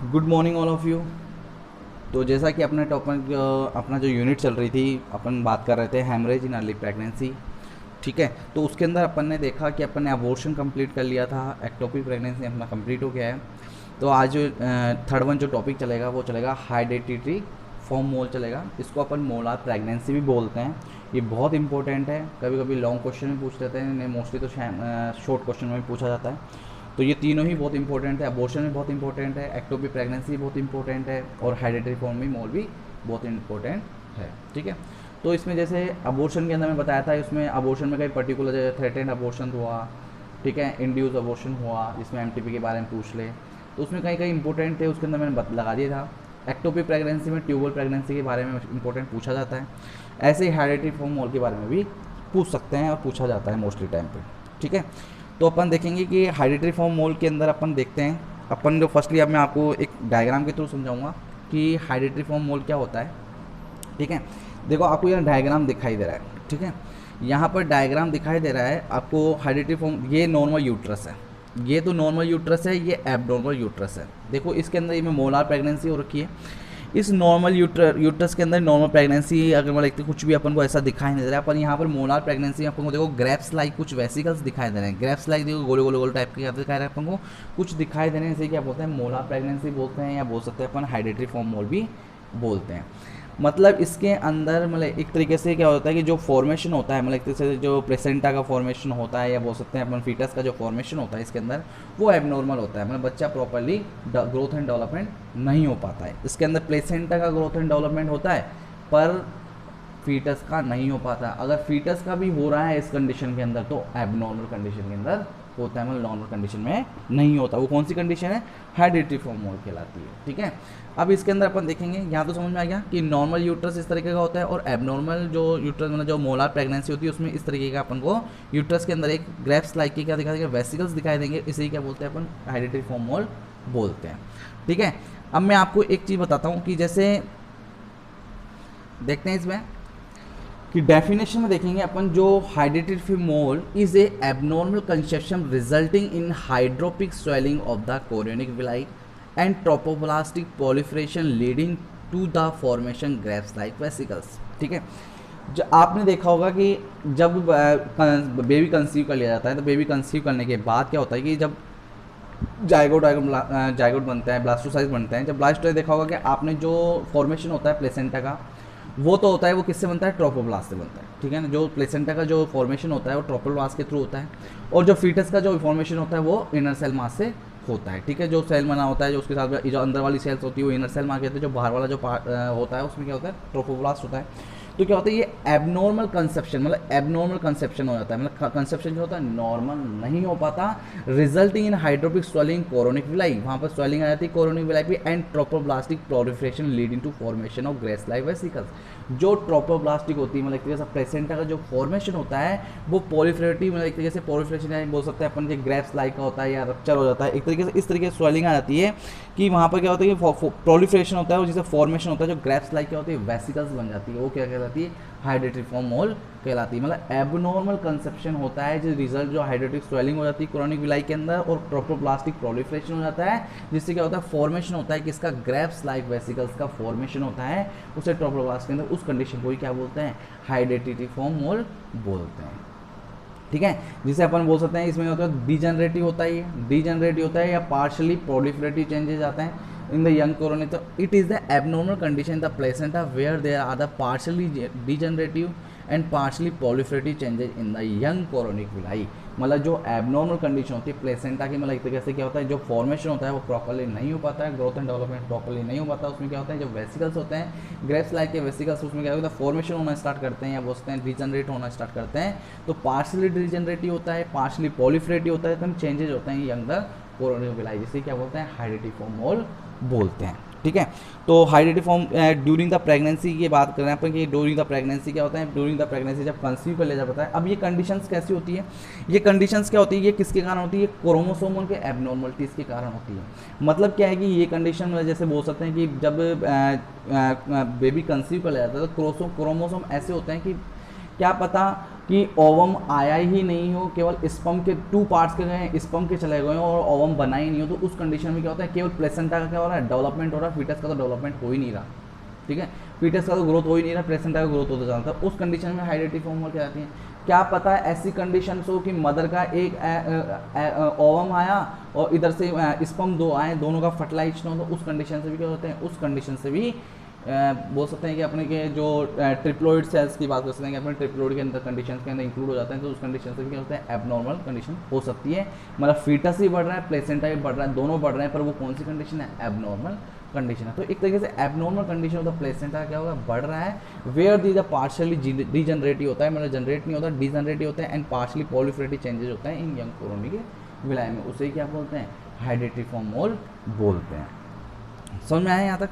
Good morning all of you. तो जैसा कि अपने टॉपिक अपना जो यूनिट चल रही थी, अपन बात कर रहे थे हैमरेज इन अर्ली प्रेगनेंसी। ठीक है, तो उसके अंदर अपन ने देखा कि अपन ने अबॉर्शन कंप्लीट कर लिया था, एक्टोपिक प्रेगनेंसी अपना कंप्लीट हो गया है। तो आज जो थर्ड वन जो टॉपिक चलेगा वो चलेगा हाइडेटिटी फॉर्म मोल चलेगा। इसको अपन मोलार प्रेगनेंसी भी बोलते हैं। ये बहुत इंपॉर्टेंट है, कभी कभी लॉन्ग क्वेश्चन में पूछ लेते हैं, मोस्टली तो शॉर्ट क्वेश्चन में भी पूछा जाता है। तो ये तीनों ही बहुत इंपॉर्टेंट है। अबॉर्शन भी बहुत इंपॉर्टेंट है, एक्टोपिक प्रेगनेंसी बहुत इंपॉर्टेंट है, और हाइडेटरी फॉर्म में मोल भी बहुत इंपॉर्टेंट है। ठीक है, तो इसमें जैसे अबॉर्शन के अंदर मैं बताया था, इसमें अबॉर्शन में कई पर्टिकुलर जैसे थ्रेटेंड अबॉर्शन हुआ, ठीक है, इंड्यूस अबॉर्शन हुआ, जिसमें एमटीपी के बारे में पूछ ले, तो उसमें कई कई इंपॉर्टेंट थे, उसके अंदर मैंने लगा दिया था। एक्टोपिक प्रेगनेंसी में ट्यूबल प्रेगनेंसी के बारे में इंपॉर्टेंट पूछा जाता है। ऐसे ही हाइडेटरी फॉर्म मोल के बारे में भी पूछ सकते हैं और पूछा जाता है मोस्टली टाइम पे। ठीक है, तो अपन देखेंगे कि हाइडेटरी फॉर्म मोल के अंदर अपन देखते हैं, अपन जो फर्स्टली अब मैं आपको एक डायग्राम के थ्रू समझाऊंगा कि हाइडेटरी फॉर्म मोल क्या होता है। ठीक है, देखो आपको यहाँ डायग्राम दिखाई दे रहा है। ठीक है, यहाँ पर डायग्राम दिखाई दे रहा है आपको। हाइडेटरी फॉर्म, ये नॉर्मल यूट्रस है, ये तो नॉर्मल यूट्रस है, ये एबनॉर्मल यूट्रस है। देखो इसके अंदर ये में मोलार प्रेगनेंसी हो रखी है। इस नॉर्मल यूट्रस के अंदर नॉर्मल प्रेगनेंसी अगर मतलब देखते कुछ भी अपन को ऐसा दिखाई नहीं दे रहा है, पर यहाँ पर मोलार प्रेगनेंसी में अपन को देखो ग्रेप्स लाइक कुछ वेसिकल्स दिखाई दे रहे हैं। ग्रेप्स लाइक देखो गोले गोले गोले टाइप के दिखाई रहे हैं अपन को, कुछ दिखाई दे रहे हैं। इसे क्या बोलते हैं, मोलार प्रेगनेंसी बोलते हैं, या बोल सकते हैं अपन हाइडेटरी फॉर्म मोल भी बोलते हैं। मतलब इसके अंदर मतलब एक तरीके से क्या होता है कि जो फॉर्मेशन होता है, मतलब एक तरीके से जो प्लेसेंटा का फॉर्मेशन होता है, या बोल सकते हैं अपन फीटस का जो फॉर्मेशन होता है इसके अंदर, वो एबनॉर्मल होता है। मतलब बच्चा प्रॉपरली ग्रोथ एंड डेवलपमेंट नहीं हो पाता है। इसके अंदर प्लेसेंटा का ग्रोथ एंड डेवलपमेंट होता है, पर फीटस का नहीं हो पाता। अगर फीटस का भी हो रहा है इस कंडीशन के अंदर, तो एबनॉर्मल कंडीशन के अंदर होता है, मतलब नॉर्मल कंडीशन में नहीं होता। वो कौन सी कंडीशन है, हाइडेटरी फॉर्म मोल कहलाती है। ठीक है, अब इसके अंदर अपन देखेंगे, यहाँ तो समझ में आ गया कि नॉर्मल यूट्रस इस तरीके का होता है, और एबनॉर्मल जो यूट्रस मतलब जो मोलार प्रेगनेंसी होती है उसमें इस तरीके का अपन को यूट्रस के अंदर एक ग्रेप्स लाइक के क्या दिखा देंगे, वेसिकल्स दिखाई देंगे। इसे क्या बोलते हैं अपन, हाइडेटरी फॉर्म मोल बोलते हैं। ठीक है, अब मैं आपको एक चीज़ बताता हूँ कि जैसे देखते हैं इसमें कि डेफिनेशन में देखेंगे अपन, जो hydatid mole is a abnormal conception resulting in hydropic swelling of the chorionic villi and trophoblastic proliferation leading to the formation grapes like vesicles. ठीक है, जो आपने देखा होगा कि जब बेबी कंसीव कर लिया जाता है, तो बेबी कंसीव करने के बाद क्या होता है कि जब जाइगोट बनता है, ब्लास्टोसाइस्ट बनते हैं। जब ब्लास्टोसाइस्ट देखा होगा कि आपने जो फॉर्मेशन होता है प्लेसेंटा का, वो तो होता है, वो किससे बनता है, ट्रोपोब्लास्ट से बनता है। ठीक है ना, जो प्लेसेंटा का जो फॉर्मेशन होता है वो ट्रोपोब्लास्ट के थ्रू होता है, और जो फीटस का जो फॉर्मेशन होता है वो इनर सेल मास से होता है। ठीक है, जो सेल बना होता है, जो उसके साथ जो अंदर वाली सेल्स होती है वो इनर सेल मास कहते हैं, जो बाहर वाला जो पार्ट होता है उसमें क्या होता है, ट्रोपोब्लास्ट होता है। तो क्या होता है, ये एबनॉर्मल कंसेप्शन, मतलब एबनॉर्मल कंसेप्शन हो जाता है, मतलब कंसेप्शन जो होता है नॉर्मल नहीं हो पाता, resulting in hydropic swelling chorionic villi, वहाँ पर स्वेलिंग आ जाती है कोरोनिक विलाई पे, and trophoblastic proliferation leading to formation of grapes like vesicles. जो ट्रोपोब्लास्टिक होती है, मतलब एक तरीके से प्लेसेंटा का जो फॉर्मेशन होता है वो प्रोलिफरेटिव, मतलब एक तरीके से प्रोलिफरेशन या बोल सकते हैं अपन के ग्रेप्स लाइक का होता है, या रप्चर हो जाता है एक तरीके से। इस तरीके से स्वेलिंग आ जाती है कि वहाँ पर क्या होता है कि प्रोलिफरेशन होता है, और जिसे फॉर्मेशन होता है जो ग्रेप्स लाइक क्या होती है, वेसिकल्स बन जाती है, वो क्या कहलाती है, हाइड्रेटरी फॉर्म मोल कहलाती है। मतलब एबनॉर्मल कंसेप्शन होता है, जो रिजल्ट जो हाइड्रेटिक स्वेलिंग हो जाती है कोरोनिक विलाई के अंदर, और ट्रोपोप्लास्टिक प्रोलिफरेशन हो जाता है, जिससे क्या होता है, फॉर्मेशन होता है किसका, ग्रेप्स लाइक वेसिकल्स का फॉर्मेशन होता है, उसे ट्रोपोप्लास्ट के अंदर। उस कंडीशन को ही क्या बोलते हैं, हाइड्रेटरी फॉर्म मोल बोलते हैं। ठीक है, जिसे अपन बोल सकते हैं इसमें होता है डीजनरेटिव होता है, डीजनरेटिव होता है, या पार्शली प्रोलिफरेटिव चेंजेस आते हैं इन द यंग कोरोनी। तो it is the abnormal condition in the placenta where there are the partially degenerative and partially proliferative changes in the young chorionic villi. मतलब जो एबनॉर्मल कंडीशन होती है placenta की, मतलब एक तरीके से क्या होता है, जो फॉर्मेशन होता है वो प्रॉपर्ली नहीं हो पाता है, ग्रोथ एंड डेवलपमेंट प्रॉपर्ली नहीं हो पाता। उसमें क्या होता है, जो वेसिकल्स होते हैं ग्रेप्स लाइक के वेसिकल्स, उसमें क्या होता है, फॉर्मेशन होना स्टार्ट करते हैं, या बोलते हैं डिजनरेट होना स्टार्ट करते हैं। तो पार्शली डिजनरेटिव होता है, पार्शली प्रोलिफरेटिव होता है, तो चेंजेज होते हैं यंग द कोरोनिक विलाई, जिसे क्या बोलते हैं, हाइड्रेटरी फॉर्म मोल बोलते हैं। ठीक है, तो हाइड्रेटरी फॉर्म ड्यूरिंग द प्रेगनेंसी की बात कर रहे हैं अपन कि ड्यूरिंग द प्रेगनेंसी क्या होता है, ड्यूरिंग द प्रेगनेंसी जब कंसीव कर लिया जाता है। अब ये कंडीशंस कैसी होती है, ये कंडीशंस क्या होती है, ये किसके कारण होती है, क्रोमोसोमल के एबनॉर्मलिटीज़ के कारण होती है। मतलब क्या है कि ये कंडीशन जैसे बोल सकते हैं कि जब बेबी कंसीव कर लिया जाता है तो क्रोमोसोम ऐसे होते हैं कि क्या पता कि ओवम आया ही नहीं हो, केवल स्पर्म के 2 पार्ट्स के गए, स्पर्म के चले गए और ओवम बना ही नहीं हो, तो उस कंडीशन में क्या होता है, केवल प्लेसेंटा का क्या हो रहा है, डेवलपमेंट हो रहा है, फीटस का तो डेवलपमेंट हो ही नहीं रहा, ठीक है, फीटस का तो ग्रोथ हो ही नहीं रहा, प्लेसेंटा का ग्रोथ होता जाता है, उस कंडीशन में हाइड्रेटिव फॉर्म हो क्या जाती है। क्या पता है ऐसी कंडीशन हो कि मदर का एक ओवम आया और इधर से स्पर्म 2 आए, दोनों का फर्टिलाइज हो, तो उस कंडीशन से भी क्या होते हैं, उस कंडीशन से भी बोल सकते हैं कि अपने के जो ट्रिप्लोइड सेल्स की बात कर सकते हैं कि अपने ट्रिप्लोइड के अंदर कंडीशंस के अंदर इंक्लूड हो जाते हैं, तो उस कंडीशन से भी क्या होता है, एबनॉर्मल कंडीशन हो सकती है, मतलब फीटस ही बढ़ रहा है, प्लेसेंटा भी बढ़ रहा है, दोनों बढ़ रहे हैं, पर वो कौन सी कंडीशन है, एबनॉर्मल कंडीशन है। तो एक तरीके से abnormal condition of the placenta क्या होगा, बढ़ रहा है, where the the partially degenerative होता है, मतलब जनरेट नहीं होता, डीजनरेटिव होता है, एंड पार्शियली पॉलिफरेटिव चेंजेस होता है इन यंग कोलोनी के विलाय में, उसे क्या बोलते हैं, हाइड्रेटिव फॉर्म मोल बोलते हैं। समझ में आया यहाँ तक,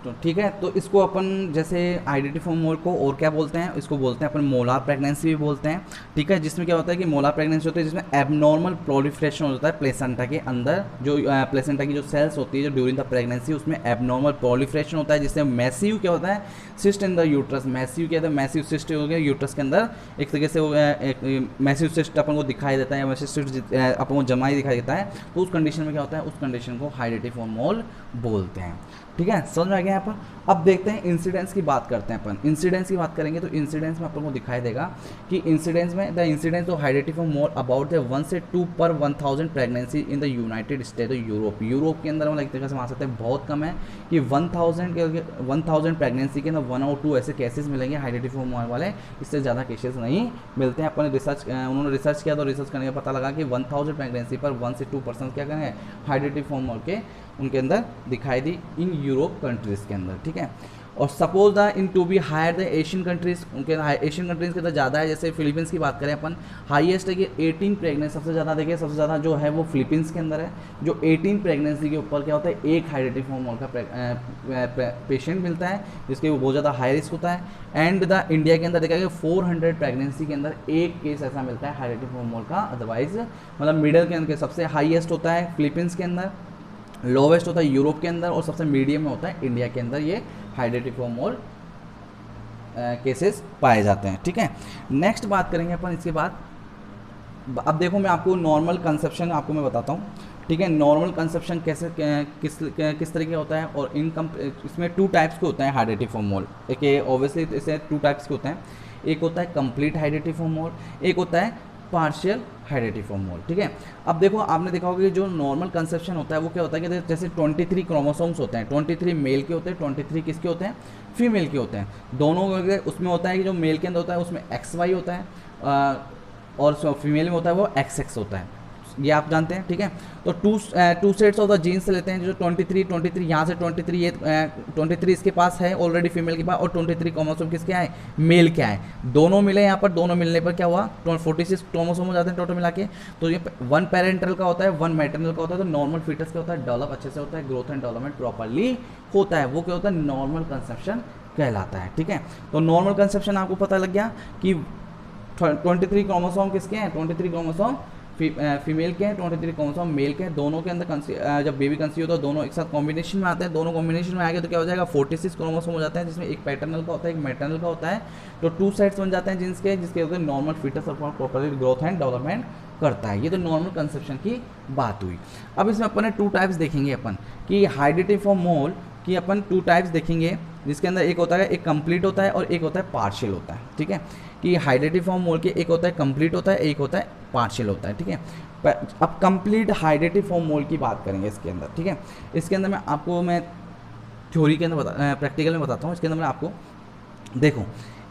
तो ठीक है। तो इसको अपन जैसे हाइड्रेटिव फॉर्म मोल को और क्या बोलते हैं, इसको बोलते हैं अपन मोलार प्रेगनेंसी भी बोलते हैं, ठीक है, जिसमें क्या होता है कि मोलार प्रेगनेंसी होती है जिसमें एबनॉर्मल प्रोलिफरेशन होता है प्लेसेंटा के अंदर, जो प्लेसेंटा की जो सेल्स होती है जो ड्यूरिंग द प्रेगनेंसी उसमें एबनॉर्मल प्रोलिफरेशन होता है, जिससे मैसिव क्या होता है, cyst in the uterus, massive क्या होता है, मैसिव सिस्ट हो गया यूट्रस के अंदर, एक तरीके से वो एक मैसिव सिस्ट अपन को दिखाई देता है, मैसिव सिस्ट अपन को जमा ही दिखाई देता है, तो उस कंडीशन में क्या होता है, उस कंडीशन को हाइड्रेटिव फॉर्म मोल बोलते हैं, ठीक है, समझ में आ गया यहाँ पर। अब देखते हैं इंसिडेंस की बात करते हैं अपन, इंसिडेंस की बात करेंगे तो इंसिडेंस में अपन को दिखाई देगा कि इंसिडेंस में the incidence of hydatidiform mole about the 1 से 2 पर 1000 pregnancy in the United State, Europe, Europe के अंदर मतलब एक तरीके से मान सकते हैं बहुत कम है कि 1000 प्रेगनेंसी के अंदर 1 और 2 ऐसे केसेस मिलेंगे हाइड्रेटिव फॉर्म मोल वाले, इससे ज़्यादा केसेस नहीं मिलते हैं। अपन रिसर्च उन्होंने रिसर्च किया तो रिसर्च करने का पता लगा कि 1000 प्रेगनेंसी पर 1 से 2% क्या करेंगे, हाइड्रेटिव फॉर्म मोल के उनके अंदर दिखाई दी इन यूरोप कंट्रीज़ के अंदर, ठीक है। और suppose the in to be higher the Asian countries, उनके एशियन कंट्रीज़ के अंदर ज़्यादा है, जैसे फिलीपींस की बात करें अपन, हाईएस्ट है कि 18 प्रेगनेंसी, सबसे ज़्यादा देखिए सबसे ज़्यादा जो है वो फिलीपींस के अंदर है, जो 18 प्रेगनेंसी के ऊपर क्या होता है, एक हाइड्रेटिव फॉर्म मोल का पेशेंट मिलता है, जिसके वो बहुत ज़्यादा हाई रिस्क होता है। एंड द इंडिया के अंदर देखा गया 400 प्रेगनेंसी के अंदर एक केस ऐसा मिलता है हाइड्रेटिव फॉर्म मोल का, अदरवाइज मतलब मिडिल के अंदर सबसे हाईएस्ट होता है फिलीपींस के अंदर, लोवेस्ट होता है यूरोप के अंदर, और सबसे मीडियम में होता है इंडिया के अंदर, ये हाइड्रेटिव फॉर्म मोल केसेस पाए जाते हैं, ठीक है। नेक्स्ट बात करेंगे अपन इसके बाद, अब देखो मैं आपको नॉर्मल कंसेप्शन आपको मैं बताता हूँ, ठीक है, नॉर्मल कंसेप्शन कैसे किस तरीके होता है, और इसमें 2 टाइप्स के होते हैं हाइड्रेटिव फॉर्म मोल, एक ऑब्वियसली इसे 2 टाइप्स के होते हैं, एक होता है कंप्लीट हाइड्रेटिव फॉर्म मोल, एक होता है पार्शियल हाइड्रेटिव फॉर्म मोल, ठीक है। अब देखो आपने देखा होगा कि जो नॉर्मल कंसेप्शन होता है वो क्या होता है कि जैसे 23 क्रोमोसोम्स होते हैं, 23 मेल के होते हैं, 23 किसके होते हैं, फीमेल के होते हैं, दोनों उसमें होता है कि जो मेल के अंदर होता है उसमें XY होता है और फीमेल में होता है वो XX होता है, ये आप जानते हैं, ठीक है। तो two sets of the genes से लेते हैं, जो 23 यहाँ से 23 ये 23 इसके पास है ऑलरेडी फीमेल के पास, और 23 क्रोमोसोम किसके आए, मेल के आए, दोनों मिले यहाँ पर, दोनों मिलने पर क्या हुआ 46 क्रोमोसोम हो जाते हैं टोटल मिला के। तो ये 1 पेरेंटल का होता है, 1 मैटरनल का होता है, तो नॉर्मल फीटस क्या होता है, डेवलप अच्छे से होता है, ग्रोथ एंड डेवलपमेंट प्रॉपरली होता है, वो क्या होता है, नॉर्मल कंसेप्शन कहलाता है, ठीक है। तो नॉर्मल कंसेप्शन आपको पता लग गया कि 23 क्रोमोसोम किसके हैं, 23 क्रोमोसोम फीमेल के हैं, 23 क्रोमोसोम मेल के हैं, दोनों के अंदर जब बेबी कंसीव होता है दोनों एक साथ कॉम्बिनेशन में आते हैं, दोनों कॉम्बिनेशन में आएंगे तो क्या हो जाएगा 46 क्रोमोसोम हो जाते हैं, जिसमें एक पैटर्नल का होता है एक मैटरनल का होता है, तो 2 सेट्स बन जाते हैं जिसके होते हैं नॉर्मल फीटस और प्रॉपर्ली ग्रोथ एंड डेवलपमेंट करता है। ये तो नॉर्मल कंसेप्शन की बात हुई। अब इसमें अपन 2 टाइप्स देखेंगे अपन कि हाइड्रेटिव फॉर्म मोल की अपन 2 टाइप्स देखेंगे, जिसके अंदर एक होता है एक कंप्लीट होता है और एक होता है पार्शियल होता है, ठीक है। कि हाइड्रेटिव फॉर्म मोल के एक होता है कंप्लीट होता है, एक होता है पार्शियल होता है, ठीक है। अब कंप्लीट हाइड्रेटिव फॉर्म मोल की बात करेंगे इसके अंदर, ठीक है। इसके अंदर मैं थ्योरी के अंदर प्रैक्टिकल में बताता हूँ। इसके अंदर मैं आपको देखो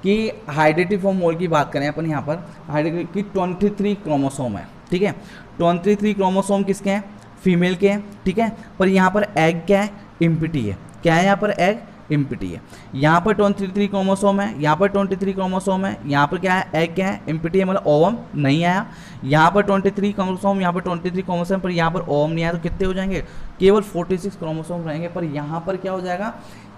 कि हाइड्रेटिव फॉर्म मोल की बात करें अपन यहाँ पर हाइड्रेटिव की 23 क्रोमोसोम है, ठीक है। 23 क्रोमोसोम किसके हैं, फीमेल के हैं, ठीक है। पर यहाँ पर एग क्या है, इम्पिटी है, क्या है यहाँ पर एग इम्पिटी है। यहाँ पर 23 क्रोमोसोम है, यहाँ पर 23 क्रोमोसोम है, यहाँ पर क्या है एग क्या है इम्पिटी है, मतलब ओवम नहीं आया। यहाँ पर 23 क्रोमोसोम, यहाँ पर 23 क्रोमोसोम, पर यहाँ पर ओवम नहीं आया, तो कितने हो जाएंगे, केवल 46 क्रोमोसोम रहेंगे। पर यहाँ पर क्या हो जाएगा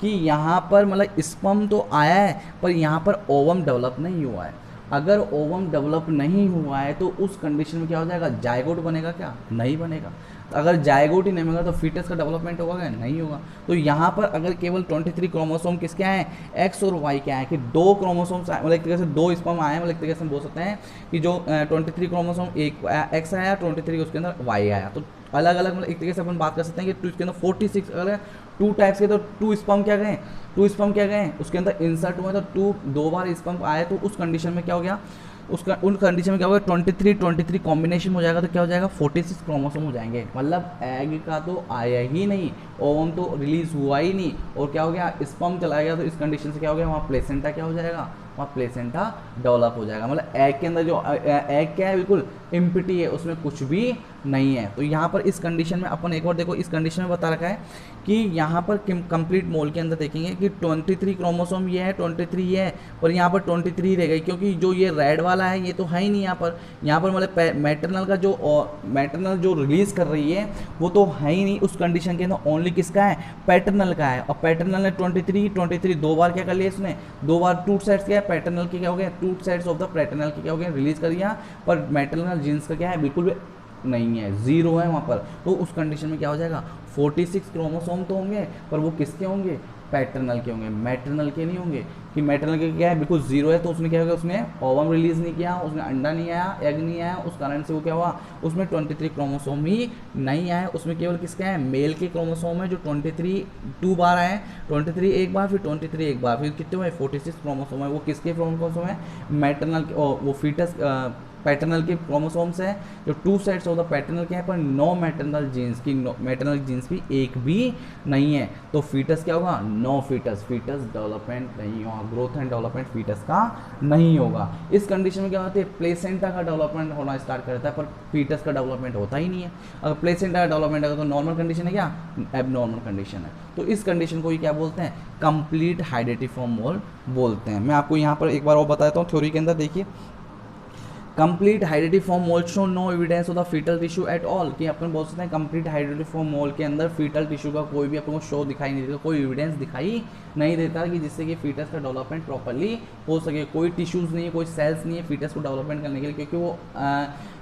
कि यहाँ पर मतलब स्पर्म तो आया है पर यहाँ पर ओवम डेवलप नहीं हुआ है। अगर ओवम डेवलप नहीं हुआ है तो उस कंडीशन में क्या हो जाएगा, जायगोट बनेगा क्या, नहीं बनेगा। अगर जायगोट ही नहीं बनेगा तो फीटस का डेवलपमेंट होगा क्या, नहीं होगा। तो यहाँ पर अगर केवल 23 क्रोमोसोम किसके आए, एक्स और वाई के आए, कि दो क्रोमोसोम्स मतलब एक तरीके से दो स्पर्म आए, मतलब एक तरीके से हम बोल सकते हैं कि जो 23 क्रोमोसोम एक एक्स आया, 23 उसके अंदर वाई आया, तो अलग अलग मतलब एक तरीके से अपन बात कर सकते हैं कि इसके अंदर 46 अगर टू टाइप्स के, तो टू स्पर्म क्या गए, उसके अंदर इंसर्ट हुए, तो टू दो बार स्पर्म आए, तो उस कंडीशन में क्या हो गया, उसका उन कंडीशन में क्या होगा, 23 कॉम्बिनेशन हो जाएगा, तो क्या हो जाएगा 46 क्रोमोसोम हो जाएंगे। मतलब एग का तो आया ही नहीं, ओवम तो रिलीज हुआ ही नहीं, और क्या हो गया, स्पर्म चला गया, तो इस कंडीशन से क्या हो गया, वहाँ प्लेसेंटा क्या हो जाएगा, वहाँ प्लेसेंटा डेवलप हो जाएगा। मतलब एग के अंदर जो एग क्या है, बिल्कुल इम्पिटी है, उसमें कुछ भी नहीं है। तो यहाँ पर इस कंडीशन में अपन एक और देखो, इस कंडीशन में बता रखा है कि यहाँ पर कंप्लीट मोल के अंदर देखेंगे कि 23 क्रोमोसोम ये है, 23 ये है, और यहाँ पर 23 रह गई, क्योंकि जो ये रेड वाला है ये तो है ही नहीं यहाँ पर मतलब मैटरनल का जो मैटरनल जो रिलीज कर रही है वो तो है ही नहीं उस कंडीशन के अंदर, ओनली किसका है, पैटर्नल का है। और पैटर्नल ने 23 दो बार क्या कर लिया इसने, दो बार टू सेट्स क्या है पैटर्नल के, क्या हो गया, to sets of the paternal के क्या हो गया, रिलीज कर दिया, पर मैटरनल जीन्स का क्या है, बिल्कुल भी नहीं है, जीरो है वहाँ पर। तो उस कंडीशन में क्या हो जाएगा, 46 क्रोमोसोम तो होंगे, पर वो किसके होंगे, पैटर्नल के होंगे, मैटरनल के नहीं होंगे। कि मैटरनल के क्या है, बिल्कुल जीरो है, तो उसने क्या हो गया, उसने ओवम रिलीज नहीं किया, उसमें अंडा नहीं आया, एग नहीं आया, उस कारण से वो क्या हुआ, उसमें 23 क्रोमोसोम ही नहीं आए, उसमें केवल किसके हैं, मेल के क्रोमोसोम है, जो 23 टू बार आए, 23 एक बार, फिर 23 एक बार, फिर कितने हुए, 46 क्रोमोसोम है। वो किसके क्रोमोसोम है, मैटरनल के, वो फीटस पैटर्नल के क्रोमोसोम्स हैं, जो to sets of the paternal के हैं, पर नो मैटरनल जीन्स की, मैटरनल जीन्स भी एक भी नहीं है। तो फीटस क्या होगा, नो फीटस डेवलपमेंट नहीं होगा, ग्रोथ एंड डेवलपमेंट फीटस का नहीं होगा। इस कंडीशन में क्या होता है, प्लेसेंटा का डेवलपमेंट होना स्टार्ट करता है, पर फीटस का डेवलपमेंट होता ही नहीं है। अगर प्लेसेंटा का डेवलपमेंट होगा तो नॉर्मल कंडीशन है क्या, एबनॉर्मल कंडीशन है। तो इस कंडीशन को ही क्या बोलते हैं, कंप्लीट हाइडेटिफॉर्म मोल बोलते हैं। मैं आपको यहाँ पर एक बार और बताता हूँ, थ्योरी के अंदर देखिए, complete hydatidiform mole show no evidence of the fetal tissue at all, कि अपन बोल सकते हैं कंप्लीट हाइडेटिफॉर्म मोल के अंदर फीटल टिश्यू का कोई भी अपन को शो दिखाई नहीं देता, कोई एविडेंस दिखाई नहीं देता कि जिससे कि फीटस का डेवलपमेंट प्रॉपर्ली हो सके। कोई टिश्यूज़ नहीं है, कोई सेल्स नहीं है फीटस को डेवलपमेंट करने के लिए, क्योंकि वो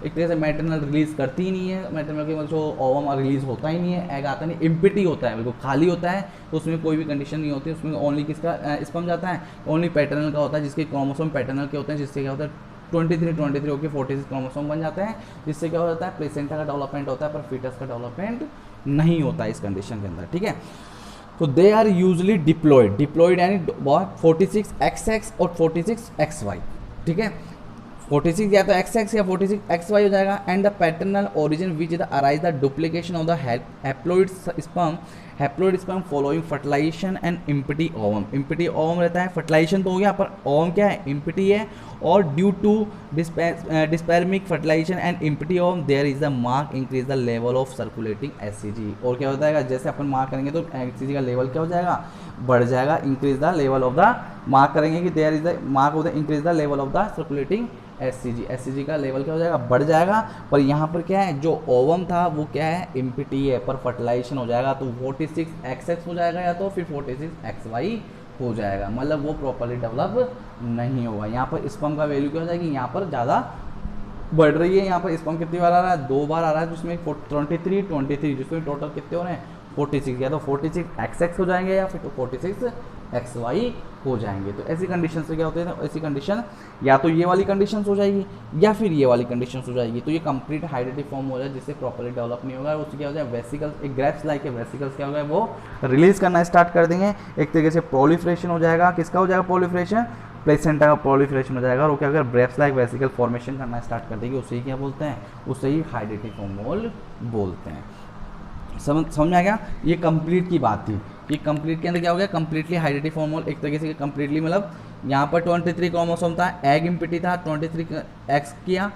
एक तरह से मैटरनल रिलीज करती ही नहीं है, मैटरनल के मतलब जो ओवम रिलीज होता ही नहीं है, एग आता नहीं, इम्पिटी होता है, बिल्कुल खाली होता है, तो उसमें कोई भी कंडीशन नहीं होती, उसमें ओनली किसका स्पर्म जाता है, ओनली पैटर्नल का होता है, जिसके क्रोमोसोम पैटर्नल के होते हैं, जिससे क्या होता है 23 होकर 46 क्रोमोसोम बन जाते हैं, जिससे क्या हो जाता है, प्लेसेंटा का डेवलपमेंट होता है, पर फीटस का डेवलपमेंट नहीं होता है इस कंडीशन के अंदर, ठीक है। तो दे आर यूजली डिप्लॉयड यानी 46 XX और 46 XY, ठीक है। 46 या तो XX या 46 XY हो जाएगा। And the paternal origin which the arise the duplication of the haploid sperm following fertilization and empty ovum. Empty ovum रहता है, फर्टिलाइजेशन तो हो गया, पर ओवम क्या है, इम्पिटी है, और due to dispermic fertilization and empty ovum there is the mark increase the level of circulating HCG। और क्या होता है, जैसे अपन मार्क करेंगे तो HCG का लेवल क्या हो जाएगा, बढ़ जाएगा, increase the level of the, mark करेंगे कि there is the mark of the increase the level of the circulating HCG का लेवल क्या हो जाएगा, बढ़ जाएगा। पर यहाँ पर क्या है, जो ओवम था वो क्या है, इम्पिटी है, पर फर्टिलाइजेशन हो जाएगा, तो 46 XX हो जाएगा, या तो फिर 46 XY हो जाएगा, मतलब वो प्रॉपर्ली डेवलप नहीं होगा। यहाँ पर स्पर्म का वैल्यू क्या हो जाएगी, यहाँ पर ज़्यादा बढ़ रही है। यहाँ पर स्पर्म कितनी बार आ रहा है, दो बार आ रहा है, जिसमें 23 जिसमें टोटल कितने हो रहे हैं, 46, या तो 46 XX हो जाएंगे, या फिर 46 XY हो जाएंगे। तो ऐसी कंडीशन से क्या होते हैं, ऐसी कंडीशन या तो ये वाली कंडीशन हो जाएगी, या फिर ये वाली कंडीशन हो जाएगी। तो ये कंप्लीट हाइडेटिफॉर्म हो जाए, जिससे प्रॉपर्ली डेवलप नहीं होगा, उससे क्या हो जाए, वेसिकल्स, एक ग्रेप्स लाइक है, वेसिकल्स क्या हो गया, वो रिलीज करना स्टार्ट कर देंगे, एक तरीके से प्रोलिफरेशन हो जाएगा। किसका हो जाएगा प्रोलिफरेशन, प्लेसेंटा का प्रोलिफरेशन हो जाएगा, और क्या होगा, ब्रेप्स लाइक वेसिकल फॉर्मेशन करना स्टार्ट कर देगी, उसे ही क्या बोलते हैं, उसे ही हाइडेटिफॉर्म मोल बोलते हैं। समझ में आ गया, ये कंप्लीट की बात थी। ये कंप्लीट के अंदर क्या हो गया, कंप्लीटली हाइडेटिफॉर्म मोल, एक तरीके से कंप्लीटली मतलब यहाँ पर 23 क्रोमोसोम था, एग इम्पिटी था, 23 X किया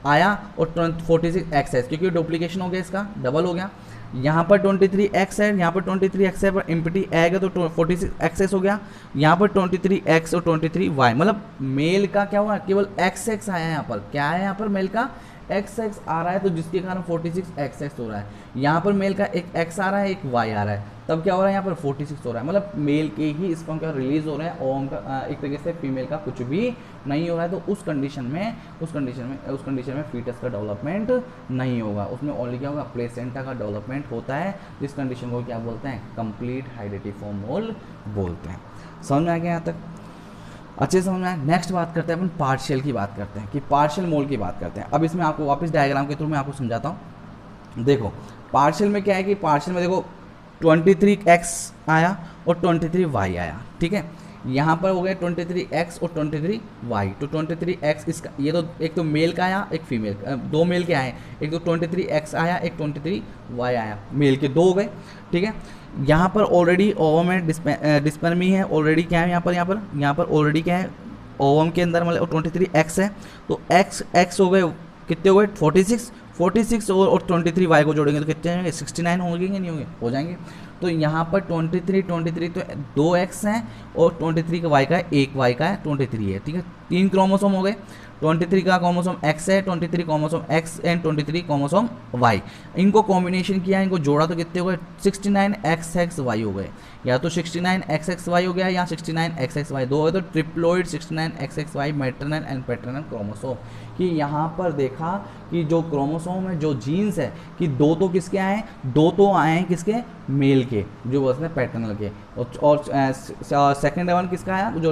आया, और 46 XS, क्योंकि डुप्लीकेशन हो गया, इसका डबल हो गया। यहाँ पर 23 X है, यहाँ पर 23 X है, पर इम्पिटी एग है, तो 46 XS हो गया। यहाँ पर 23 X और 23 Y, मतलब मेल का क्या हुआ, केवल XX आया है, यहाँ पर क्या है, यहाँ पर मेल का XX आ रहा है, तो जिसके कारण 46 XS हो रहा है। यहाँ पर मेल का एक X आ रहा है, एक Y आ रहा है, तब क्या हो रहा है यहाँ पर 46 हो रहा है, मतलब मेल के ही स्पर्म का रिलीज हो रहा है, ओवम का एक तरीके से फीमेल का कुछ भी नहीं हो रहा है। तो उस कंडीशन में फीटस का डेवलपमेंट नहीं होगा, उसमें ओनली क्या होगा, प्लेसेंटा का डेवलपमेंट होता है, जिस कंडीशन को क्या बोलते हैं, कंप्लीट हाइडेटिफॉर्म मोल बोलते हैं। समझ में आ गया यहाँ तक? अच्छे समझ में आया। नेक्स्ट बात करते हैं अपन पार्शियल की बात करते हैं, कि पार्शियल मोल की बात करते हैं। अब इसमें आपको वापस डायग्राम के थ्रू मैं आपको समझाता हूँ। देखो पार्शियल में क्या है कि पार्शियल में देखो 23x आया और 23y आया, ठीक है। यहाँ पर हो गया 23x और 23y, तो 23x इसका, ये तो एक तो मेल का आया एक फीमेल, दो मेल के आए, एक तो 23x आया एक 23y आया, मेल के दो हो गए, ठीक है। यहाँ पर ऑलरेडी ओवम में डिस्पर्मी है, ऑलरेडी क्या है यहाँ पर ऑलरेडी क्या है, ओवम के अंदर मतलब 23x है, तो x हो गए, कितने हो गए 46 और 23y को जोड़ेंगे तो कितने होंगे, 69 होंगे कि नहीं होंगे, हो जाएंगे। तो यहाँ पर 23 तो 2x हैं और 23 का y का है, एक y का है 23 है, ठीक है। 3 क्रोमोसोम हो गए, 23 का क्रोमोसोम x है, 23 chromosome x and 23 chromosome y, इनको कॉम्बिनेशन किया, इनको जोड़ा तो कितने हो गए, 69xxy हो गए, या तो 69xxy हो गया या 69xxy, दो है तो triploid 69xxy maternal and paternal chromosome. कि यहाँ पर देखा कि जो क्रोमोसोम है, जो जीन्स है, कि दो तो किसके आए हैं, दो तो आए हैं किसके, मेल के, जो बस में पैटर्नल के, और सेकेंड वन किसका आया, जो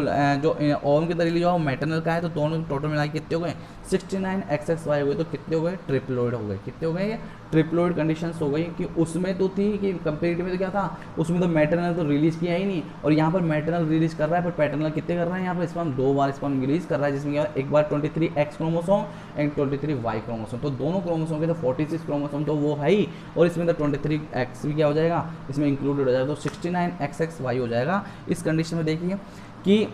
ओवम के दलील जो मैटर्नल का है, तो दोनों टोटल मिला के कितने हो गए, 69xxy हो गए, तो कितने हो गए, ट्रिप्लोइड हो गए, कितने हो गए, ट्रिप्लोइड कंडीशंस हो गई। कि उसमें तो थी कि कंपेरेटिव में तो क्या था, उसमें तो मैटरनल तो रिलीज किया ही नहीं, और यहाँ पर मैटरनल रिलीज कर रहा है, पर पैटर्नल कितने कर रहा है, यहाँ पर स्पर्म 2 बार स्पर्म रिलीज कर रहा है, जिसमें क्या एक बार 23x chromosome and 23y chromosome, तो दोनों क्रोमोसोम के तो 46 क्रोमोसोम तो वो है ही, और इसमें तो 23x भी क्या हो जाएगा, इसमें इंक्लूडेड हो जाएगा, तो 69xxy हो जाएगा। इस कंडीशन में देखिए कि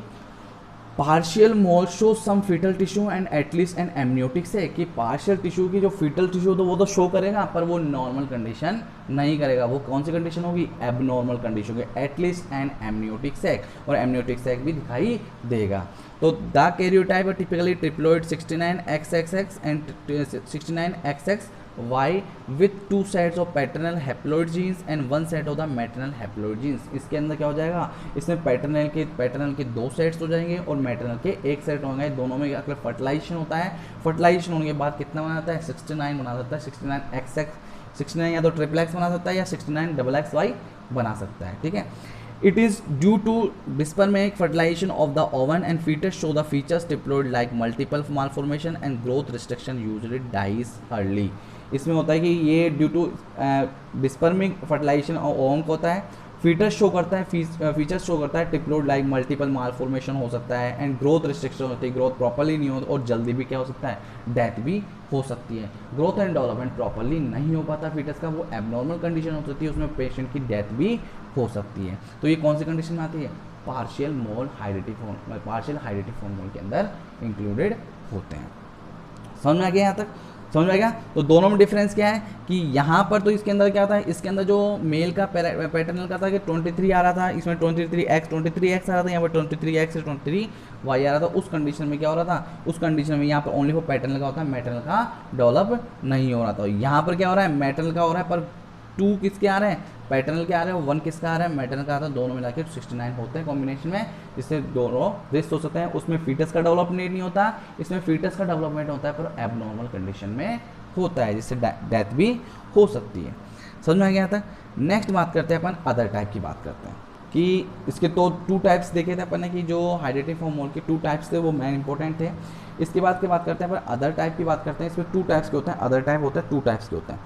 partial mole show some fetal tissue and at least an amniotic से, कि पार्शियल टिश्यू की जो फीटल टिश्यू तो वो तो शो करेगा, पर वो नॉर्मल कंडीशन नहीं करेगा। वो कौन सी कंडीशन होगी, एबनॉर्मल कंडीशन होगी, एटलीस्ट एन एमनियोटिक सेक, और एमनियोटिक सेक भी दिखाई देगा। तो the karyotype typically triploid 69xxx and 69xxy with 2 sets of paternal haploid genes and 1 set of the maternal haploid genes। इसके अंदर क्या हो जाएगा, इसमें पैटर्नल के 2 सेट्स हो जाएंगे और मैटरनल के 1 सेट होंगे, दोनों में अगर फर्टिलाइजेशन होता है, फर्टिलाइजेशन होने के बाद कितना बना जाता है, 69 बना सकता है, 69xx, 69 या तो ट्रिपल एक्स बना सकता है या 69xxy बना सकता है, ठीक है। It is due to dyspermic fertilization of the ovum and fetus show the features diploid like multiple malformation and growth restriction usually dies early। इसमें होता है कि ये ड्यू टू डिस्पर्मिक फर्टिलाइजेशन और ओवम को होता है, फीचर्स शो करता है, फीचर्स शो करता है टिप्लोइड लाइक मल्टीपल मालफॉर्मेशन हो सकता है एंड ग्रोथ रिस्ट्रिक्शन होती है, ग्रोथ प्रॉपर्ली नहीं हो और जल्दी भी क्या हो सकता है, डेथ भी हो सकती है। ग्रोथ एंड डेवलपमेंट प्रॉपर्ली नहीं हो पाता फीटस का, वो एबनॉर्मल कंडीशन हो सकती है, उसमें पेशेंट की डेथ भी हो सकती है। तो ये कौन सी कंडीशन में आती है, पार्शियल मोल हाइडेटिफॉर्म, पार्शियल हाइडेटिफॉर्म मोल के अंदर इंक्लूडेड होते हैं। समझ में आ गया यहाँ तक, समझ में आ गया। तो दोनों में डिफरेंस क्या है कि यहाँ पर तो इसके अंदर क्या था, इसके अंदर जो मेल का पैटर्नल का था कि 23 आ रहा था, इसमें 23x आ रहा था, यहाँ पर 23x से 23y आ रहा था। उस कंडीशन में क्या हो रहा था, उस कंडीशन में यहाँ पर ओनली वो पैटर्नल का होता है, मैटरनल का डेवलप नहीं हो रहा था। यहाँ पर क्या हो रहा है, मैटरनल का हो रहा है, पर 2 किसके आ रहे हैं, पैटर्नल के आ रहे हैं, 1 किसका आ रहा है, मैटरनल का आता है, दोनों मिला के 69 होते हैं कॉम्बिनेशन में, जिससे दोनों रिस्ट हो सकते हैं। उसमें फीटस का डेवलपमेंट नहीं होता, इसमें फीटस का डेवलपमेंट होता है पर एबनॉर्मल कंडीशन में होता है, जिससे डेथ भी हो सकती है। समझ में आ गया था। नेक्स्ट बात करते हैं अपन अदर टाइप की बात करते हैं कि इसके तो 2 टाइप्स देखे थे अपन ने, कि जो हाइडेटिफॉर्म मोल के 2 टाइप्स थे वो मेन इंपॉर्टेंट थे। इसके बाद की बात करते हैं अपन अदर टाइप की बात करते हैं। इसमें 2 टाइप्स के होते हैं, अदर टाइप होता है 2 टाइप्स के होते हैं।